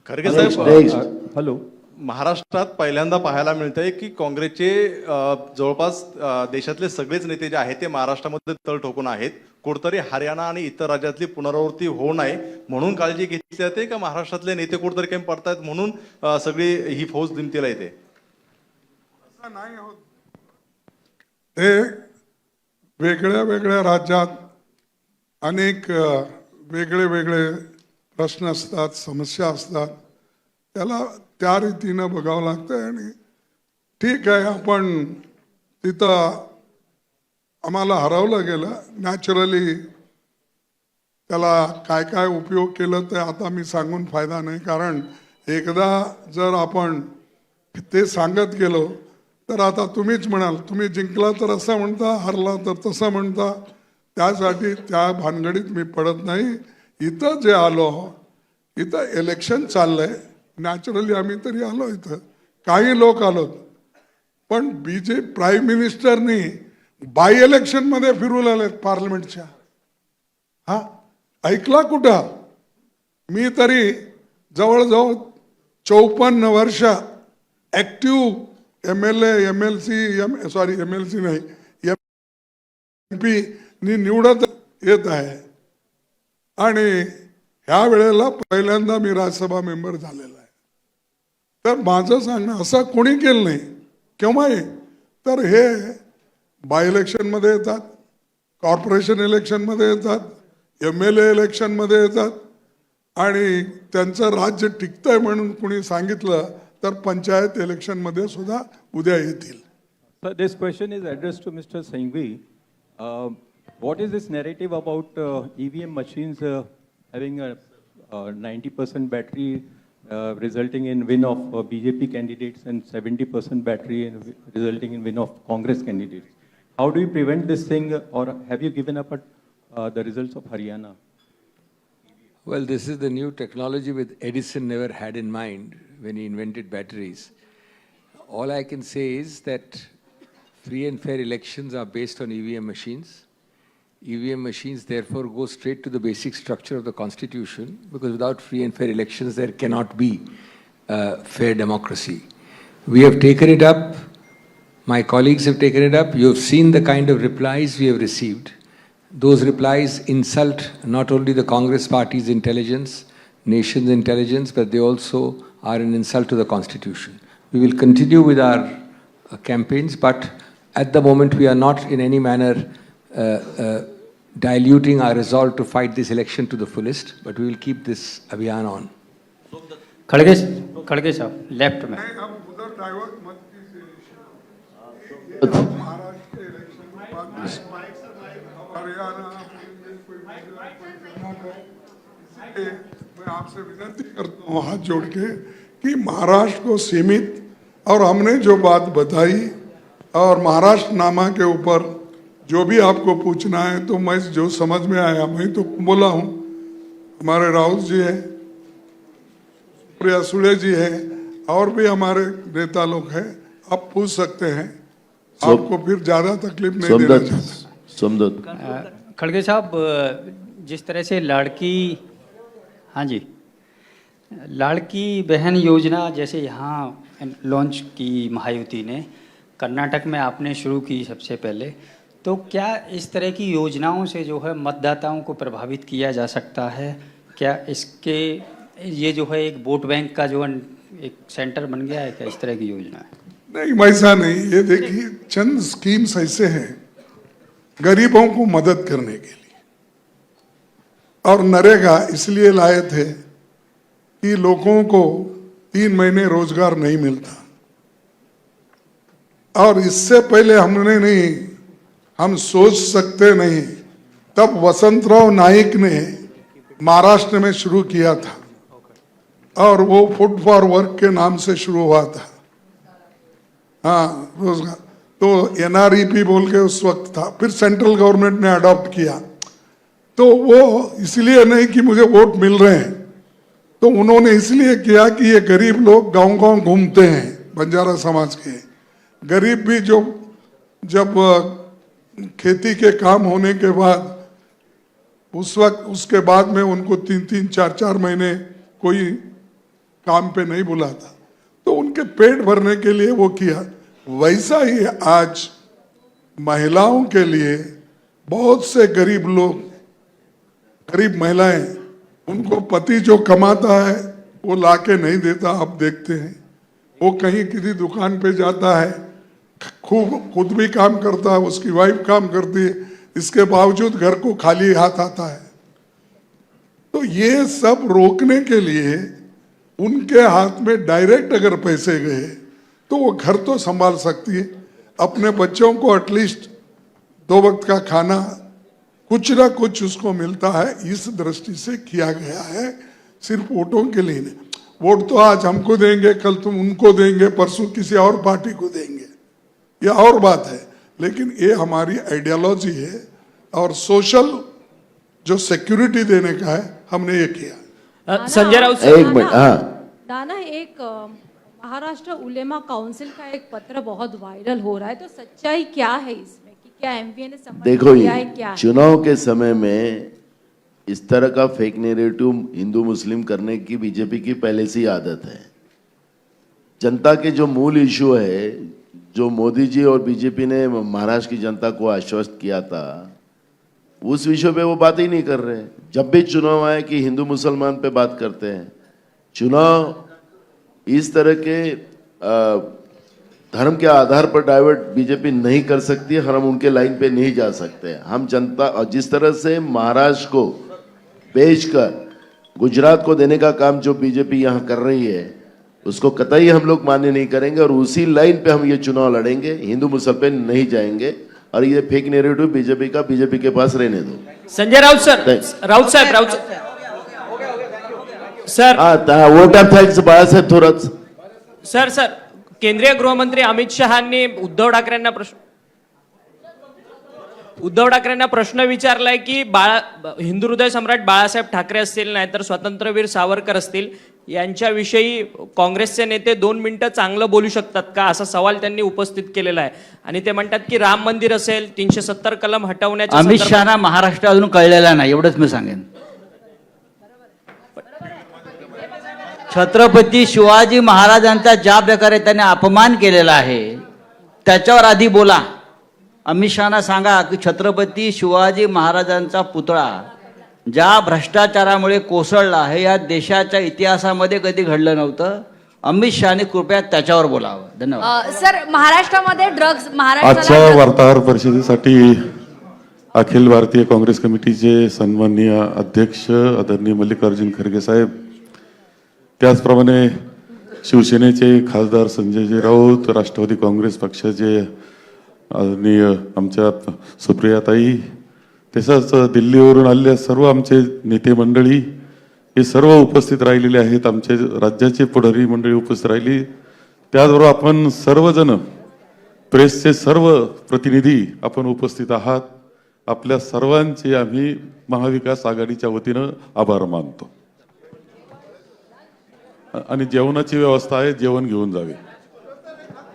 खरगे Next. साहेब, हॅलो. महाराष्ट्रात पहिल्यांदा पाहायला मिळतंय की काँग्रेसचे जवळपास देशातले सगळेच नेते जे आहेत ते महाराष्ट्रामध्ये तळ ठोकून आहेत. कुठतरी हरियाणा आणि इतर राज्यातली पुनरावृत्ती होऊ नये म्हणून काळजी घेतली जाते का महाराष्ट्रातले नेते कुठतरी कमी पडतायत म्हणून सगळी ही फौज दिमतीला येते? असं नाही होत. ते वेगळ्या वेगळ्या राज्यात अनेक वेगळे वेगळे प्रश्न असतात, समस्या असतात, त्याला त्या रीतीनं बघावं लागतं. आणि ठीक आहे, आपण तिथं आम्हाला हरवलं गेलं. नॅचरली त्याला काय काय उपयोग केलं ते आता मी सांगून फायदा नाही, कारण एकदा जर आपण ते सांगत गेलो तर आता तुम्हीच म्हणाल, तुम्ही जिंकला तर असं म्हणता, हरला तर तसं म्हणता. त्यासाठी त्या भानगडीत मी पडत नाही. इथं जे आलो, इथं इलेक्शन चाललंय, नॅचरली आम्ही तरी आलो, इथं काही लोक आलो, पण प्राईम मिनिस्टरनी बाय इलेक्शन मध्ये फिरून आलेत पार्लमेंटच्या. हा ऐकला कुठं? मी तरी जवळजवळ 54 वर्ष ऍक्टिव्ह MLA MLC नाही MP नी निवडत येत आहे. आणि ह्या वेळेला पहिल्यांदा मी राज्यसभा मेंबर झालेला आहे. तर माझं सांगणं असं कोणी केलं नाही केव्हाही. तर हे बाय इलेक्शनमध्ये येतात, कॉर्पोरेशन इलेक्शनमध्ये येतात, MLA इलेक्शनमध्ये येतात, आणि त्यांचं राज्य टिकतंय म्हणून कुणी सांगितलं तर पंचायत इलेक्शनमध्ये सुद्धा उद्या येतील. Sir, this question is addressed to Mr. Singhvi. What is this narrative about EVM machines having a 90% battery resulting in win of BJP candidates and 70% battery resulting in win of Congress candidates? How do you prevent this thing, or have you given up at the results of Haryana? Well, this is the new technology which Edison never had in mind when he invented batteries. All I can say is that free and fair elections are based on EVM machines. EVM machines therefore go straight to the basic structure of the Constitution, because without free and fair elections there cannot be fair democracy. We have taken it up. My colleagues have taken it up. You have seen the kind of replies we have received. Those replies insult not only the Congress party's intelligence, nation's intelligence, but they also are an insult to the Constitution. We will continue with our campaigns, but at the moment we are not in any manner diluting our resolve to fight this election to the fullest, but we will keep this abhiyan on. खड़गे साहब left में. अब उधर divert मत कीजिए. महाराष्ट्र के election के बाद हरियाणा मैं आपसे विनती करता हूँ हाथ जोड़ के कि महाराष्ट्र को सीमित, और हमने जो बात बताई और महाराष्ट्र नामा के ऊपर जो भी आपको पूछना है तो मैं जो समझ में आया मैं तो बोला हूँ. हमारे राउत जी है, प्रिया सुले जी है, और भी हमारे नेता लोग हैं, आप पूछ सकते हैं. आपको फिर ज्यादा तकलीफ नहीं देना चाहता. समदत खड़गे साहब, जिस तरह से हाँ जी, लाड़की बहन योजना जैसे यहाँ लॉन्च की महायुति ने, कर्नाटक में आपने शुरू की सबसे पहले, तो क्या इस तरह की योजनाओं से जो है मतदाताओं को प्रभावित किया जा सकता है? क्या इसके ये जो है एक वोट बैंक का जो एक सेंटर बन गया है क्या इस तरह की योजना है? नहीं, वैसा नहीं. ये देखिए चंद स्कीम्स ऐसे हैं गरीबों को मदद करने के लिए, और नरेगा इसलिए लाए थे कि लोगों को 3 महीने रोजगार नहीं मिलता. और इससे पहले हम सोच सकते नहीं, तब वसंतराव नाइक ने महाराष्ट्र में शुरू किया था. और वो फूड फॉर वर्क के नाम से शुरू हुआ था। हाँ, रोजगार तो NREP बोल के उस वक्त था, फिर सेंट्रल गवर्नमेंट ने अडॉप्ट किया। तो वो इसलिए नहीं कि मुझे वोट मिल रहे हैं, तो उन्होंने इसलिए किया कि ये गरीब लोग गांव-गांव घूमते हैं, बंजारा समाज के गरीब भी जो जब खेती के काम होने के बाद उस वक्त उसके बाद में उनको 3-3, 4-4 महीने कोई काम पे नहीं बुलाता, तो उनके पेट भरने के लिए वो किया। वैसा ही आज महिलाओं के लिए बहुत से गरीब लोग, गरीब महिलाएं, उनको पति जो कमाता है वो लाके नहीं देता। आप देखते हैं वो कहीं किसी दुकान पे जाता है, खुद भी काम करता है, उसकी वाइफ काम करती है, इसके बावजूद घर को खाली हाथ आता है। तो ये सब रोकने के लिए उनके हाथ में डायरेक्ट अगर पैसे गए तो वो घर तो संभाल सकती है, अपने बच्चों को एटलीस्ट 2 वक्त का खाना कुछ ना कुछ उसको मिलता है। इस दृष्टि से किया गया है, सिर्फ वोटों के लिए नहीं। वोट तो आज हमको देंगे, कल तुम उनको देंगे, परसों किसी और पार्टी को देंगे, यह और बात है, लेकिन ये हमारी आइडियोलॉजी है और सोशल जो सिक्योरिटी देने का है, हमने ये किया। संजय राउत एक मिनट, हाँ दाना, एक महाराष्ट्र उलेमा काउंसिल का एक पत्र बहुत वायरल हो रहा है, तो सच्चाई क्या है इसमें कि क्या एमपीए ने समर्थन देखो, किया है, क्या ये है? चुनाव के समय में इस तरह का फेक नैरेटिव हिंदू मुस्लिम करने की बीजेपी की पहले से ही आदत है। जनता के जो मूल इशू है, जो मोदी जी और बीजेपी ने महाराष्ट्र की जनता को आश्वस्त किया था, उस विषय पे वो बात ही नहीं कर रहे हैं। जब भी चुनाव आए कि हिंदू मुसलमान पे बात करते हैं। चुनाव इस तरह के धर्म के आधार पर डाइवर्ट बीजेपी नहीं कर सकती है, हम उनके लाइन पे नहीं जा सकते। हम जनता, और जिस तरह से महाराष्ट्र को बेचकर गुजरात को देने का काम जो बीजेपी यहाँ कर रही है, उसको कतई हम लोग मान्य नहीं करेंगे और उसी लाइन पे हम ये चुनाव लड़ेंगे। हिंदू मुसलमान पे नहीं जाएंगे और ये फेक नैरेटिव बीजेपी के पास रहने दो। संजय राउत सर, राउत साहेब sir, vote of thanks Balasaheb Thorat sir केंद्रीय गृहमंत्री अमित शहांनी उद्धव ठाकरेंना प्रश्न विचारलाय की हिंदू हृदय सम्राट बाळासाहेब ठाकरे असतील, नाहीतर स्वातंत्र्यवीर सावरकर असतील, यांच्याविषयी काँग्रेसचे नेते 2 मिनिटं चांगलं बोलू शकतात का, असा सवाल त्यांनी उपस्थित केलेला आहे। आणि ते म्हणतात की राम मंदिर असेल, 370 कलम हटवण्याच्या अमित शहाना महाराष्ट्र अजून कळलेला नाही, एवढंच मी सांगेन। छत्रपती शिवाजी महाराजांचा ज्या प्रकारे त्यांनी अपमान केलेला आहे त्याच्यावर आधी बोला। अमित शहाना सांगा की छत्रपती शिवाजी महाराजांचा पुतळा ज्या भ्रष्टाचारामुळे कोसळला आहे, या देशाच्या इतिहासामध्ये कधी घडलं नव्हतं। अमित शहाने कृपया त्याच्यावर बोलावं। धन्यवाद। सर, महाराष्ट्रामध्ये ड्रग्ज आजच्या वार्ताहर परिषदेसाठी अखिल भारतीय काँग्रेस कमिटीचे सन्माननीय अध्यक्ष आदरणीय मल्लिकार्जुन खरगे साहेब, त्याचप्रमाणे शिवसेनेचे खासदार संजयजी राऊत, राष्ट्रवादी काँग्रेस पक्षाचे आदरणीय आमच्या सुप्रियाताई, तसंच दिल्लीवरून आलेल्या सर्व आमचे नेते मंडळी, हे सर्व उपस्थित राहिलेले आहेत। आमचे राज्याचे पुढारी मंडळी उपस्थित राहिली, त्याचबरोबर आपण सर्वजण प्रेसचे सर्व प्रतिनिधी आपण उपस्थित आहात। आपल्या सर्वांचे आम्ही महाविकास आघाडीच्या वतीनं आभार मानतो आणि जेवणाची व्यवस्था आहे, जेवण घेऊन जावे।